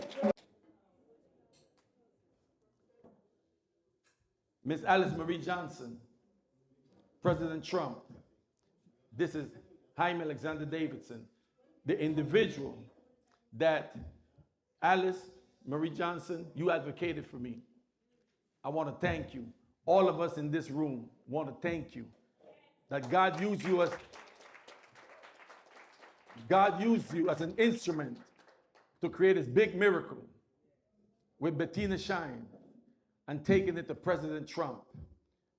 B: Miss Alice Marie Johnson, President Trump. This is Jaime Alexander Davidson, the individual that Alice Marie Johnson, you advocated for me. I want to thank you. All of us in this room want to thank you. That God used you as an instrument to create this big miracle with Bettina Shine and taking it to President Trump.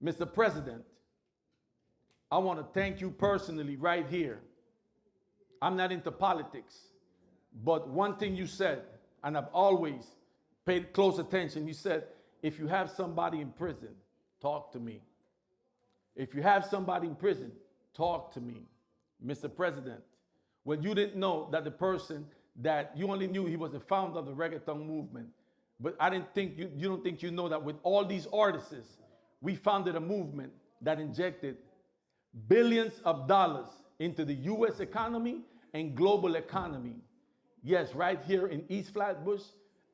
B: Mr. President, I want to thank you personally right here. I'm not into politics, but one thing you said, and I've always paid close attention, you said, if you have somebody in prison, talk to me. If you have somebody in prison, talk to me. Mr. President, when you didn't know that the person that you only knew he was the founder of the reggaeton movement, but I didn't think you don't think you know that with all these artists, we founded a movement that injected billions of dollars into the US economy and global economy. Yes, right here in East Flatbush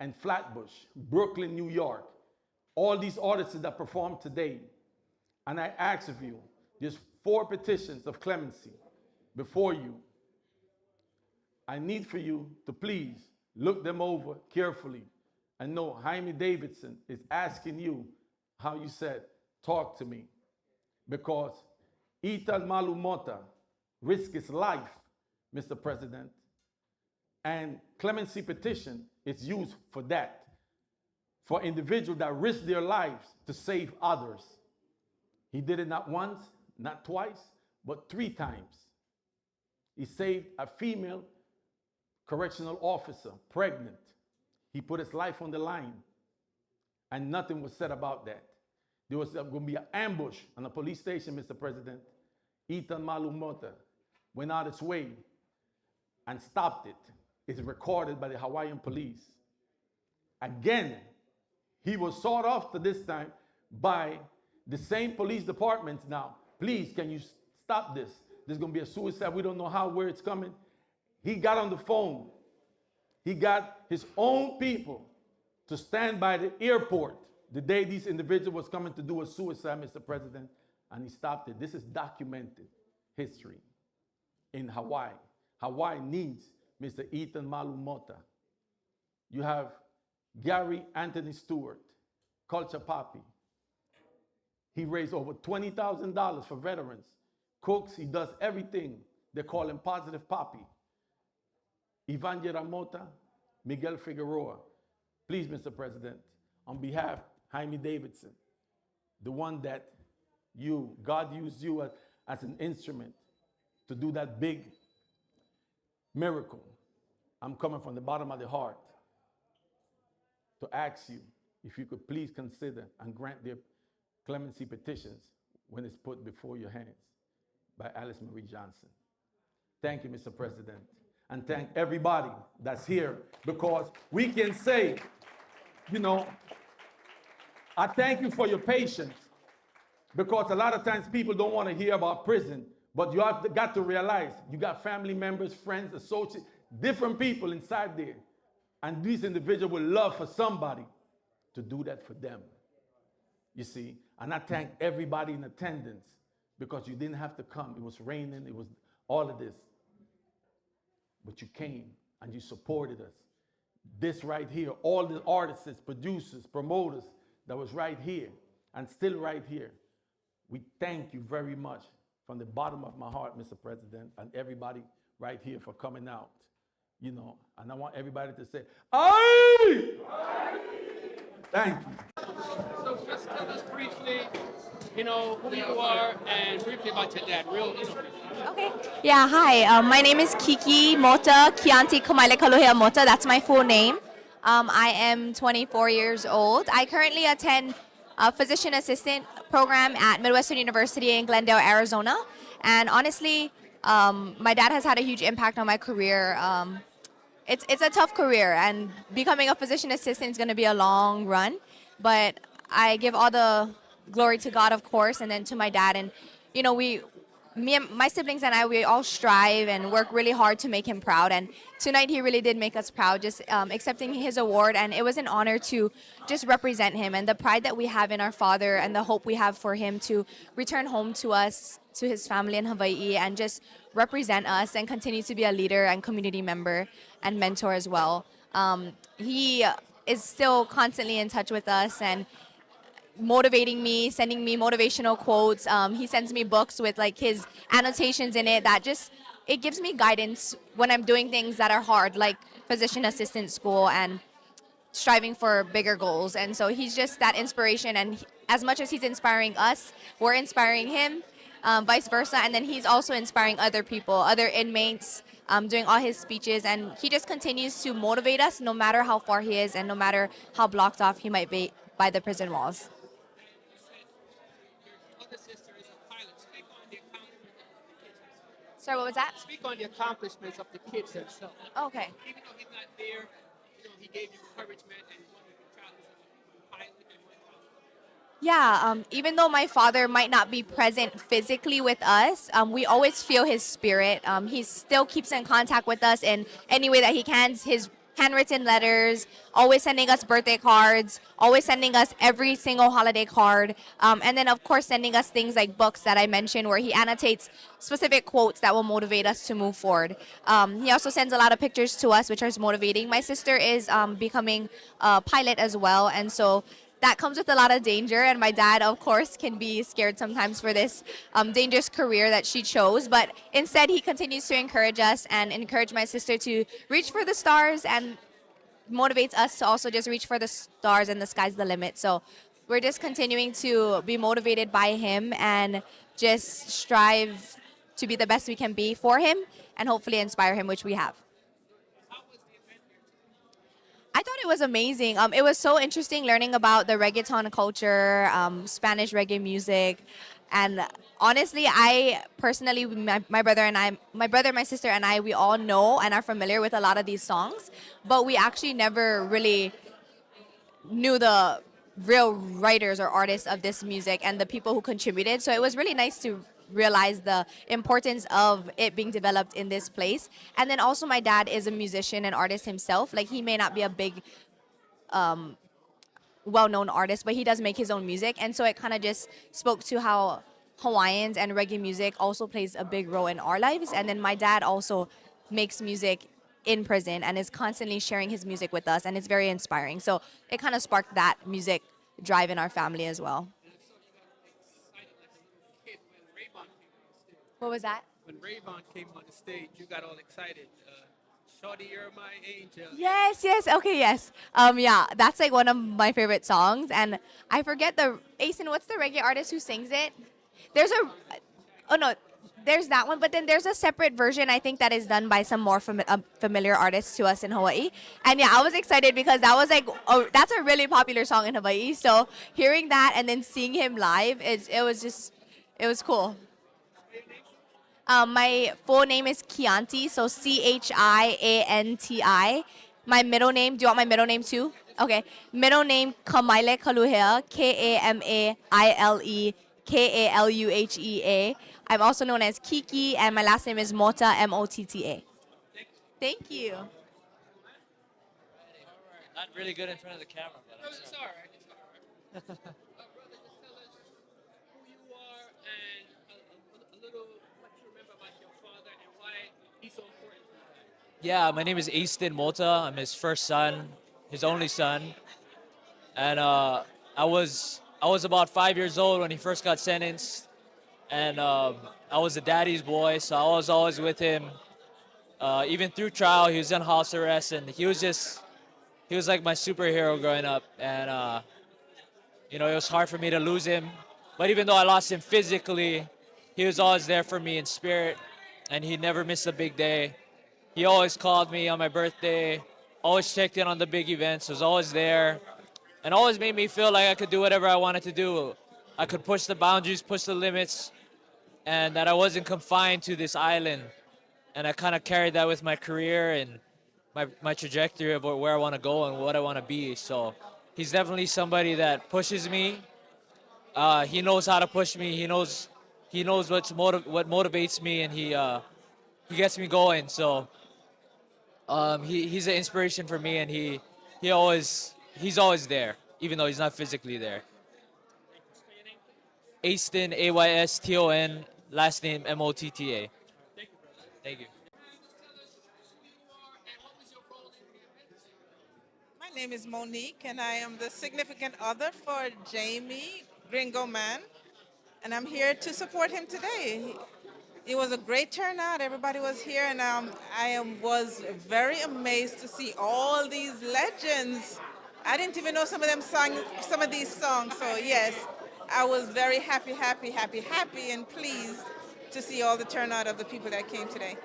B: and Flatbush, Brooklyn, New York. All these artists that perform today. And I ask of you, there's 4 petitions of clemency before you. I need for you to please look them over carefully and know Jaime Davidson is asking you, how you said, talk to me. Because Ethan Malumota risked his life, Mr. President, and clemency petition is used for that, for individuals that risk their lives to save others. He did it not once, not twice, but 3 times. He saved a female correctional officer, pregnant. He put his life on the line, and nothing was said about that. There was going to be an ambush on a police station, Mr. President. Ethan Malumota went out his way and stopped it. It's recorded by the Hawaiian police. Again, he was sought after this time by the same police departments now. Please, can you stop this? There's going to be a suicide. We don't know how, where it's coming. He got on the phone. He got his own people to stand by the airport the day these individuals was coming to do a suicide, Mr. President, and he stopped it. This is documented history in Hawaii. Hawaii needs Mr. Ethan Malumota. You have Gary Anthony Stewart, Culture Papi. He raised over $20,000 for veterans. Cooks, he does everything. They call him Positive Papi. Ivan Yeramota, Miguel Figueroa. Please, Mr. President, on behalf of Jaime Davidson, the one that God used you as an instrument to do that big miracle. I'm coming from the bottom of the heart to ask you if you could please consider and grant their clemency petitions when it's put before your hands by Alice Marie Johnson. Thank you, Mr. President. And thank everybody that's here, because we can say, I thank you for your patience, because a lot of times people don't want to hear about prison, but you have got to realize you got family members, friends, associates, different people inside there. And these individuals would love for somebody to do that for them. You see, and I thank everybody in attendance, because you didn't have to come. It was raining, it was all of this. But you came and you supported us. This right here, all the artists, producers, promoters that was right here and still right here, we thank you very much from the bottom of my heart, Mr. President, and everybody right here for coming out. And I want everybody to say, aye! Aye! Thank you.
G: So just tell us briefly, who you are and briefly about your dad,
M: Okay. Yeah, hi. My name is Kiki Mota, Kianti Kamaile Kaluhea Mota. That's my full name. I am 24 years old. I currently attend a physician assistant program at Midwestern University in Glendale, Arizona. And honestly, my dad has had a huge impact on my career. It's a tough career, and becoming a physician assistant is going to be a long run. But I give all the glory to God, of course, and then to my dad. And, me and my siblings and I, we all strive and work really hard to make him proud. And tonight he really did make us proud, just accepting his award. And it was an honor to just represent him and the pride that we have in our father and the hope we have for him to return home to us, to his family in Hawaii, and just represent us and continue to be a leader and community member and mentor as well. He is still constantly in touch with us and motivating me, sending me motivational quotes. He sends me books with like his annotations in it that just, it gives me guidance when I'm doing things that are hard, like physician assistant school and striving for bigger goals. And so he's just that inspiration. And as much as he's inspiring us, we're inspiring him, vice versa. And then he's also inspiring other people, other inmates, doing all his speeches. And he just continues to motivate us no matter how far he is and no matter how blocked off he might be by the prison walls. Sorry, what was that?
G: Speak on the accomplishments of the kids themselves.
M: Okay.
G: Even though he's not there, he gave you encouragement and wanted to try this as a pilot and whatnot.
M: Yeah, even though my father might not be present physically with us, we always feel his spirit. He still keeps in contact with us in any way that he can. His handwritten letters, always sending us birthday cards, always sending us every single holiday card, and then of course sending us things like books that I mentioned where he annotates specific quotes that will motivate us to move forward. He also sends a lot of pictures to us, which is motivating. My sister is becoming a pilot as well, and so that comes with a lot of danger, and my dad, of course, can be scared sometimes for this dangerous career that she chose, but instead he continues to encourage us and encourage my sister to reach for the stars and motivates us to also just reach for the stars, and the sky's the limit. So we're just continuing to be motivated by him and just strive to be the best we can be for him and hopefully inspire him, which we have. I thought it was amazing. It was so interesting learning about the reggaeton culture, Spanish reggae music, and honestly, I personally, my brother, my sister, and I, we all know and are familiar with a lot of these songs, but we actually never really knew the real writers or artists of this music and the people who contributed. So it was really nice to realize the importance of it being developed in this place. And then also my dad is a musician and artist himself. Like, he may not be a big well-known artist, but he does make his own music. And so it kind of just spoke to how Hawaiians and reggae music also plays a big role in our lives. And then my dad also makes music in prison and is constantly sharing his music with us, and it's very inspiring. So it kind of sparked that music drive in our family as well. What was that?
G: When Rayvon came on the stage, you got all excited. Shorty, you're my angel.
M: Yes. Okay, yes. Yeah, that's like one of my favorite songs. And I forget Asen, what's the reggae artist who sings it? There's that one, but then there's a separate version, I think, that is done by some more familiar artists to us in Hawaii. And yeah, I was excited because that was like, that's a really popular song in Hawaii. So hearing that and then seeing him live, it was cool. My full name is Chianti, so Chianti. My middle name, do you want my middle name too? Okay. Middle name, Kamaile Kaluhea, Kamaile Kaluhea. I'm also known as Kiki, and my last name is Mota, Motta. Thank you.
N: Not really good in front of the camera, but
G: It's all right. Brother, just tell us who you are and a little what you remember about your father and why he's so important to you.
N: Yeah, my name is Easton Mota. I'm his first son, his only son. And I was about 5 years old when he first got sentenced. And I was a daddy's boy, so I was always with him. Even through trial, he was in house arrest, and he was like my superhero growing up. And, it was hard for me to lose him. But even though I lost him physically, he was always there for me in spirit, and he never missed a big day. He always called me on my birthday, always checked in on the big events, was always there, and always made me feel like I could do whatever I wanted to do. I could push the boundaries, push the limits, and that I wasn't confined to this island. And I kind of carried that with my career and my trajectory of where I want to go and what I want to be. So he's definitely somebody that pushes me. He knows how to push me. He knows he knows what motivates me, and he gets me going. So he's an inspiration for me, and he's always there, even though he's not physically there. Ayston, Ayston, last name Motta. Thank you.
O: My name is Monique, and I am the significant other for Jaime, Gringo Man, and I'm here to support him today. It was a great turnout. Everybody was here, and was very amazed to see all these legends. I didn't even know some of them sang some of these songs. So yes, I was very happy, and pleased to see all the turnout of the people that came today.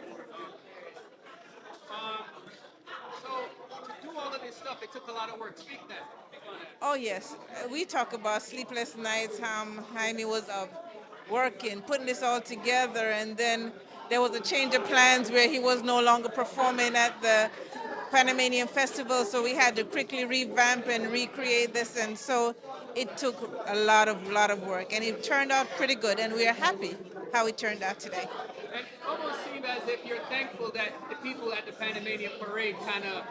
G: So to do all of this stuff, it took a lot of work. Speak on that.
O: Oh yes, we talk about sleepless nights. Jaime was working, putting this all together, and then there was a change of plans where he was no longer performing at the Panamanian Festival, so we had to quickly revamp and recreate this, and so it took a lot of work, and it turned out pretty good, and we are happy how it turned out today.
G: And it almost seemed as if you're thankful that the people at the Panamanian Parade kind of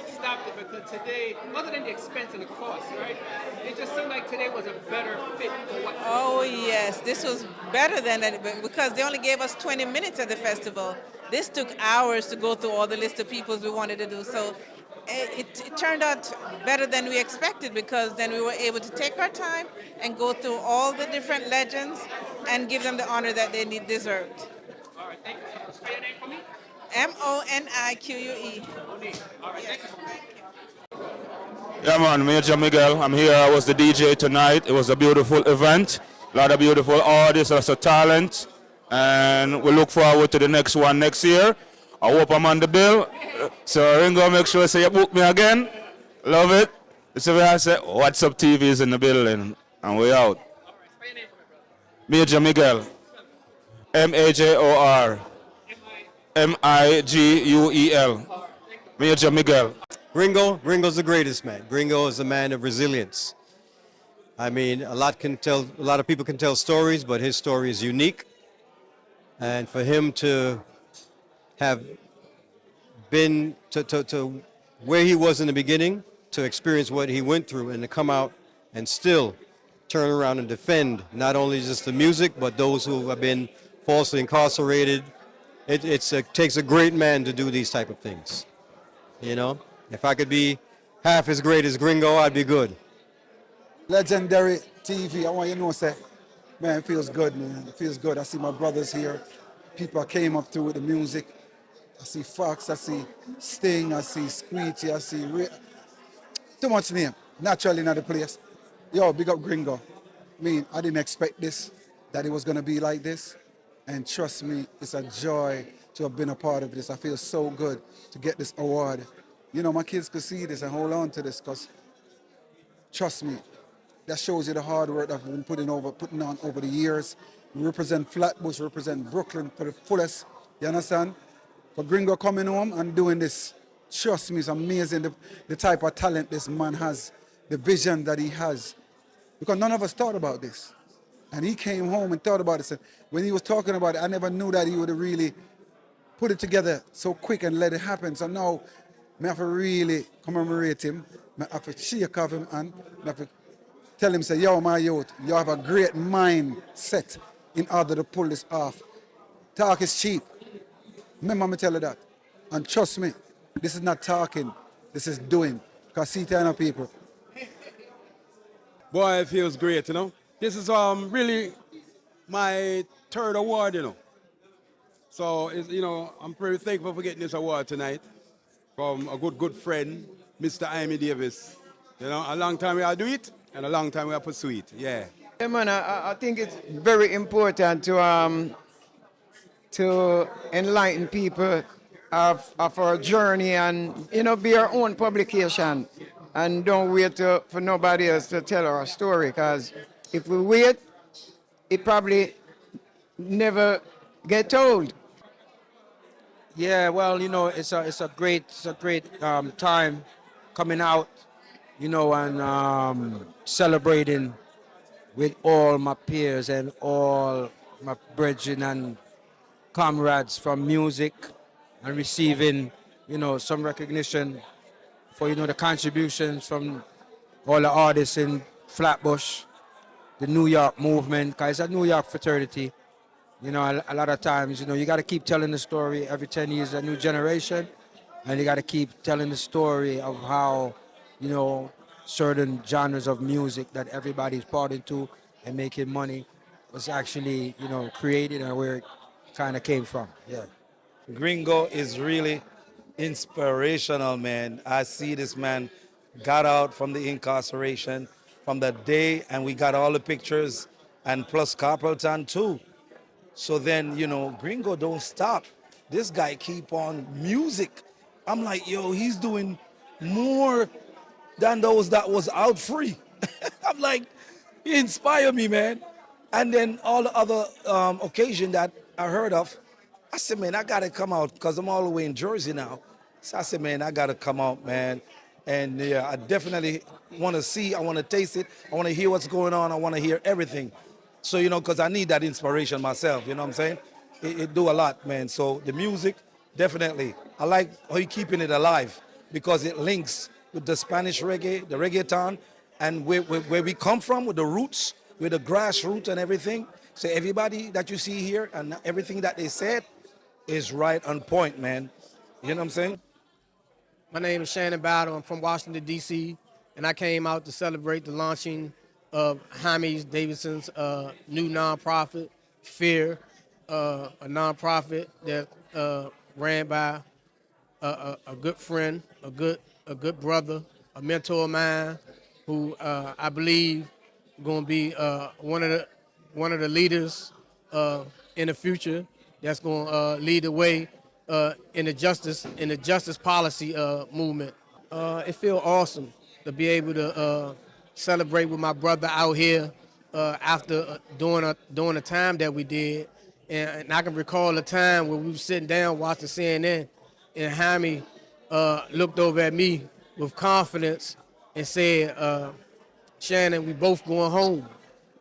G: stopped it, because today, other than the expense and the cost, right, it just seemed like today was a better fit for what.
O: Oh yes, this was better than that, because they only gave us 20 minutes at the festival. This took hours to go through all the list of people we wanted to do, so it turned out better than we expected, because then we were able to take our time and go through all the different legends and give them the honor that they deserved.
G: All right, thank you. Spell your name for me?
O: Monique.
G: All right,
O: yes,
G: thank you.
P: Yeah, man, Major Miguel. I'm here. I was the DJ tonight. It was a beautiful event. A lot of beautiful artists, lots of talent. And we look forward to the next one next year. I hope I'm on the bill. So Ringo, make sure you book me again. Love it. So we have to say, What's Up TV is in the building. And we out. Major Miguel. Major Miguel. Major Miguel.
Q: Gringo's the greatest, man. Gringo is a man of resilience. I mean, a lot of people can tell stories, but his story is unique. And for him to have been to where he was in the beginning, to experience what he went through, and to come out and still turn around and defend not only just the music, but those who have been falsely incarcerated. It takes a great man to do these type of things. You know, if I could be half as great as Gringo, I'd be good.
K: Legendary TV, I want you to know, say, man, it feels good, man. It feels good. I see my brothers here. People came up through with the music. I see Fox, I see Sting, I see Screechy, I see too much name. Naturally not the place. Yo, big up Gringo. I mean, I didn't expect this, that it was gonna be like this. And trust me, it's a joy to have been a part of this. I feel so good to get this award. You know, my kids could see this and hold on to this, because trust me, that shows you the hard work I've been putting on over the years. We represent Flatbush, represent Brooklyn to the fullest. You understand? For Gringo coming home and doing this, trust me, it's amazing the type of talent this man has, the vision that he has. Because none of us thought about this. And he came home and thought about it. And when he was talking about it, I never knew that he would have really put it together so quick and let it happen. So now, I have to really commemorate him. I have to shake off him and I have to tell him, say, yo, my youth, you have a great mindset in order to pull this off. Talk is cheap. Remember me tell you that. And trust me, this is not talking, this is doing. Because see, tell people.
I: Boy, it feels great, you know. This is really my third award, you know. So, you know, I'm very thankful for getting this award tonight from a good friend, Mr. Jaime Davis. You know, a long time we do it, and a long time we pursue it, yeah.
D: Yeah, man, I think it's very important to enlighten people of our journey and, you know, be our own publication and don't wait for nobody else to tell our story, because if we wait, it probably never get told.
R: Yeah, well, you know, it's a great time coming out, you know, and celebrating with all my peers and all my brethren and comrades from music and receiving, some recognition for, the contributions from all the artists in Flatbush, the New York movement, because it's a New York fraternity. A lot of times, you got to keep telling the story. Every 10 years, a new generation, and you got to keep telling the story of how, certain genres of music that everybody's part into and making money was actually, created and where it kind of came from. Yeah.
S: Gringo is really inspirational, man. I see this man got out from the incarceration from that day, and we got all the pictures, and plus Carpelton too. So then, Gringo don't stop. This guy keep on music. I'm like, yo, he's doing more than those that was out free. I'm like, he inspired me, man. And then all the other occasion that I heard of, I said, man, I got to come out because I'm all the way in Jersey now. So I said, man, I got to come out, man. And yeah, I definitely want to see, I want to taste it. I want to hear what's going on. I want to hear everything. So, because I need that inspiration myself, you know what I'm saying? It do a lot, man. So the music, definitely. I like how you keeping it alive because it links with the Spanish reggae, the reggaeton, and where we come from with the roots, with the grassroots and everything. So everybody that you see here and everything that they said is right on point, man. You know what I'm saying?
T: My name is Shannon Battle. I'm from Washington, D.C., and I came out to celebrate the launching of Jaime Davidson's new nonprofit, Fehr, a nonprofit that ran by a good friend, a good brother, a mentor of mine, who I believe going to be one of the leaders in the future that's going to lead the way in the justice policy movement. It feels awesome to be able to celebrate with my brother out here after during the time that we did, and I can recall a time where we were sitting down watching CNN, and Jaime looked over at me with confidence and said, "Shannon, we both going home,"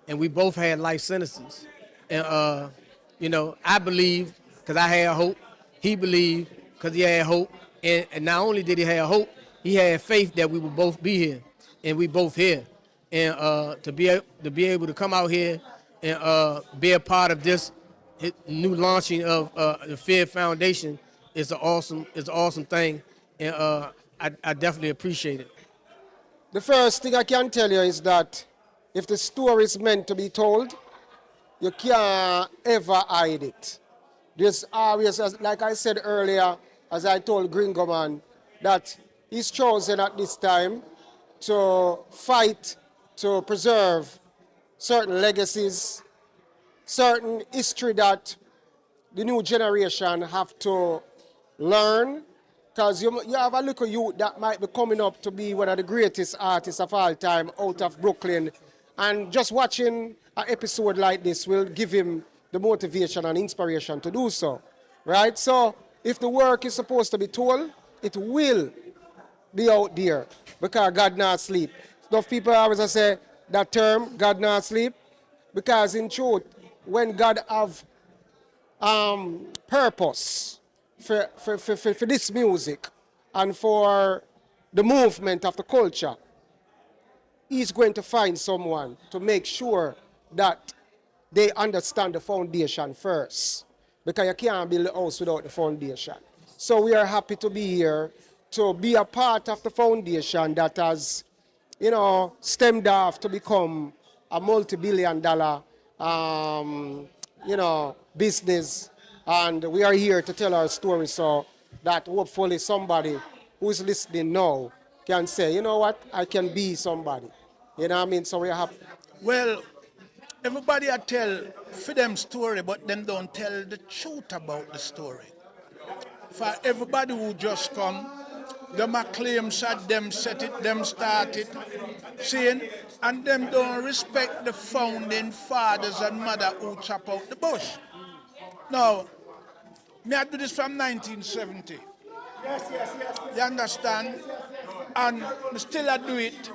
T: and we both had life sentences, and I believe because I had hope. He believed because he had hope, and not only did he have hope, he had faith that we would both be here, and we both here. And to be able to come out here and be a part of this new launching of the FEHR Foundation is an awesome thing, and I definitely appreciate it.
C: The first thing I can tell you is that if the story is meant to be told, you can't ever hide it. There's always, like I said earlier, as I told Gringoman, that he's chosen at this time to fight to preserve certain legacies, certain history that the new generation have to learn, because you have a little youth that might be coming up to be one of the greatest artists of all time out of Brooklyn, and just watching an episode like this will give him the motivation and inspiration to do so, right? So if the work is supposed to be told, it will be out there because God not sleep. Enough people always say that term, God not sleep, because in truth, when God have purpose for this music and for the movement of the culture, he's going to find someone to make sure that they understand the foundation first, because you can't build a house without the foundation. So we are happy to be here to be a part of the foundation that has, stemmed off to become a multi-billion-dollar, business. And we are here to tell our story so that hopefully somebody who's listening now can say, you know what, I can be somebody. You know what I mean? So we are happy.
J: Well, everybody tell for them story, but them don't tell the truth about the story. For everybody who just come, them a claim that them set it, them start it, seeing, and them don't respect the founding fathers and mother who chop out the bush. Now, me I do this from 1970. Yes. You understand? And still I do it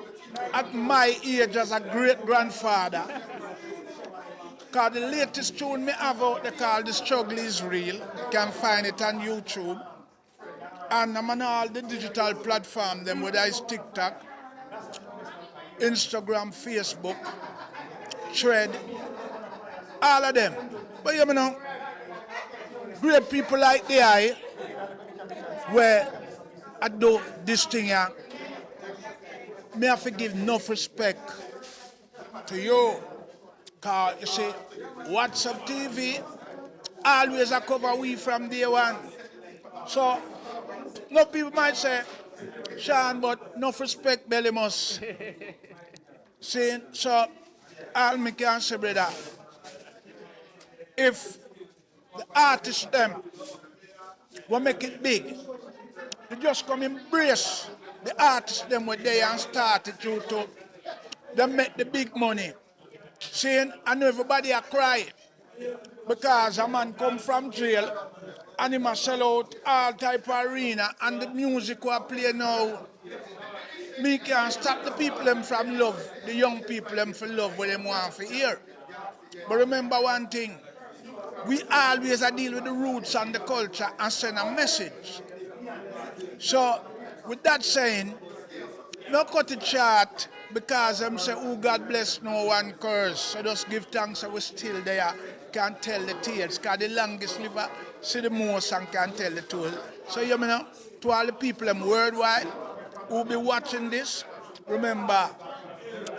J: at my age as a great-grandfather. Because the latest tune me have out there called The Struggle Is Real. You can find it on YouTube. And I'm on all the digital platforms, them, whether it's TikTok, Instagram, Facebook, Thread, all of them. But you know, great people like the I, where I do this thing here, me have to give enough respect to you. Because you see, WhatsApp TV always a cover we from day one. So, no people might say, Sean, but enough respect, Belly must. See, so, all me can say, brother, if the artists them will make it big, they just come embrace the artists them were there and started to they make the big money. See, I know everybody a cry because a man come from jail and he must sell out all type of arena and the music we play now. Me can't stop the people them from love, the young people them for love what them want to hear. But remember one thing, we always deal with the roots and the culture and send a message. So, with that saying, no cut it short because them say, oh God bless, no one curse. So just give thanks that we're still there, can tell the tales. Because the longest liver see the most and can tell the truth. So you know, to all the people them worldwide who be watching this, remember,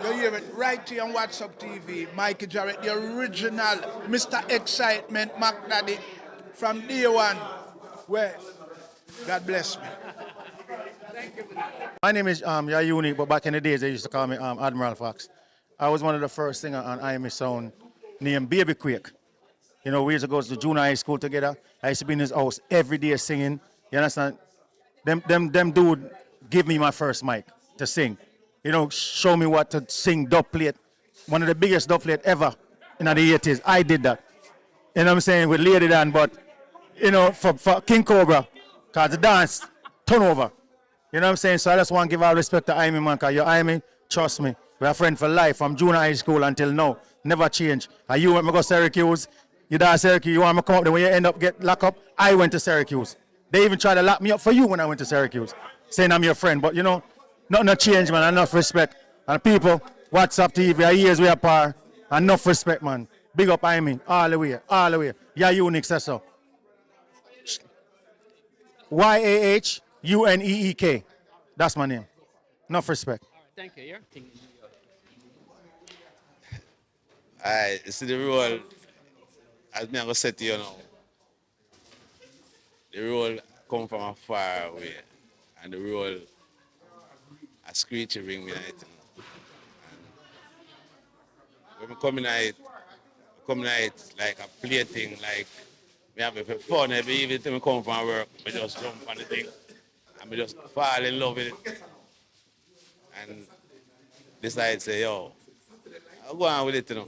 J: you hear it right here on WhatsApp TV. Mikey Jarrett, the original Mr. Excitement, Mac Daddy, from day one. Where? God bless me.
L: My name is you're unique, but back in the days they used to call me Admiral Fox. I was one of the first singers on IME Sound named Baby Quake. You know, we used to go to junior high school together. I used to be in his house every day singing. You understand? Them dude give me my first mic to sing. You know, show me what to sing dub plate. One of the biggest dub plate ever in the 80s. I did that. You know what I'm saying? With Lady Dan, but you know, for King Cobra, cause the dance turn over. You know what I'm saying? So I just want to give all respect to Jaime, man, because you're Jaime, trust me. We're a friend for life from junior high school until now. Never change. And you want me to go Syracuse, you done Syracuse, you want me to come up there when you end up get locked up? I went to Syracuse. They even tried to lock me up for you when I went to Syracuse, saying I'm your friend. But you know, nothing change, man, enough respect. And people, WhatsApp TV, years we apart, enough respect, man. Big up Jaime, all the way, all the way. You're unique, say so. YAHUNEEK. That's my name. Enough respect.
G: Thank you.
U: I see the role, as me I say to you now, the role come from far away, and the role a screechy ring me night. When I come in it like a plaything, like me have it for fun. Even when I come from work, I just jump on the thing, and I just fall in love with it, and decide say, yo, I'll go on with it, you know.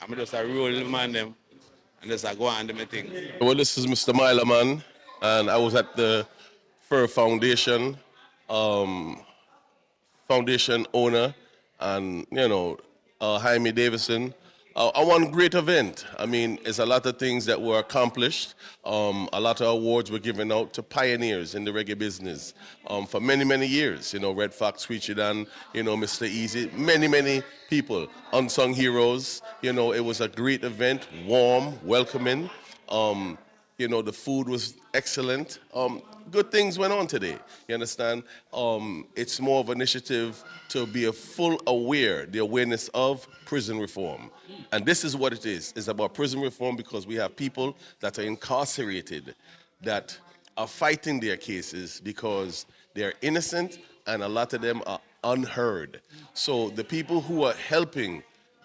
U: I'm just a roll the man them, and just go on do my thing.
V: Well, this is Mr. Myler, man, and I was at the FEHR Foundation, foundation owner, and you know, Jaime Davidson. I won a great event. I mean, it's a lot of things that were accomplished. A lot of awards were given out to pioneers in the reggae business for many, many years. You know, Red Fox, Sweechidan, you know, Mr. Easy, many people, unsung heroes. You know, it was a great event, warm, welcoming. You know, the food was excellent. Good things went on today, you understand? It's more of an initiative to be the awareness of prison reform. And this is what it is. It's about prison reform because we have people that are incarcerated that are fighting their cases because they're innocent and a lot of them are unheard. So the people who are helping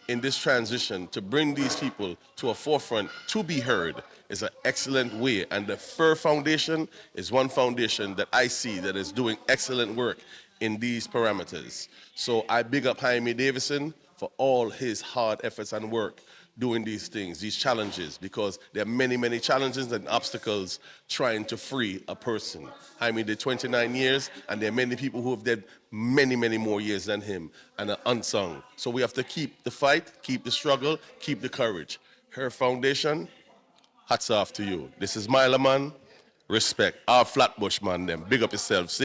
V: in this transition to bring these people to a forefront to be heard is an excellent way. And the FEHR Foundation is one foundation that I see that is doing excellent work in these parameters. So I big up Jaime Davidson for all his hard efforts and work doing these things, these challenges, because there are many, many challenges and obstacles trying to free a person. Jaime did 29 years, and there are many people who have did many, many more years than him and are unsung. So we have to keep the fight, keep the struggle, keep the courage. FEHR Foundation, hats off to you. This is Myla, man. Respect. Our Flatbush, man, them. Big up yourself. See?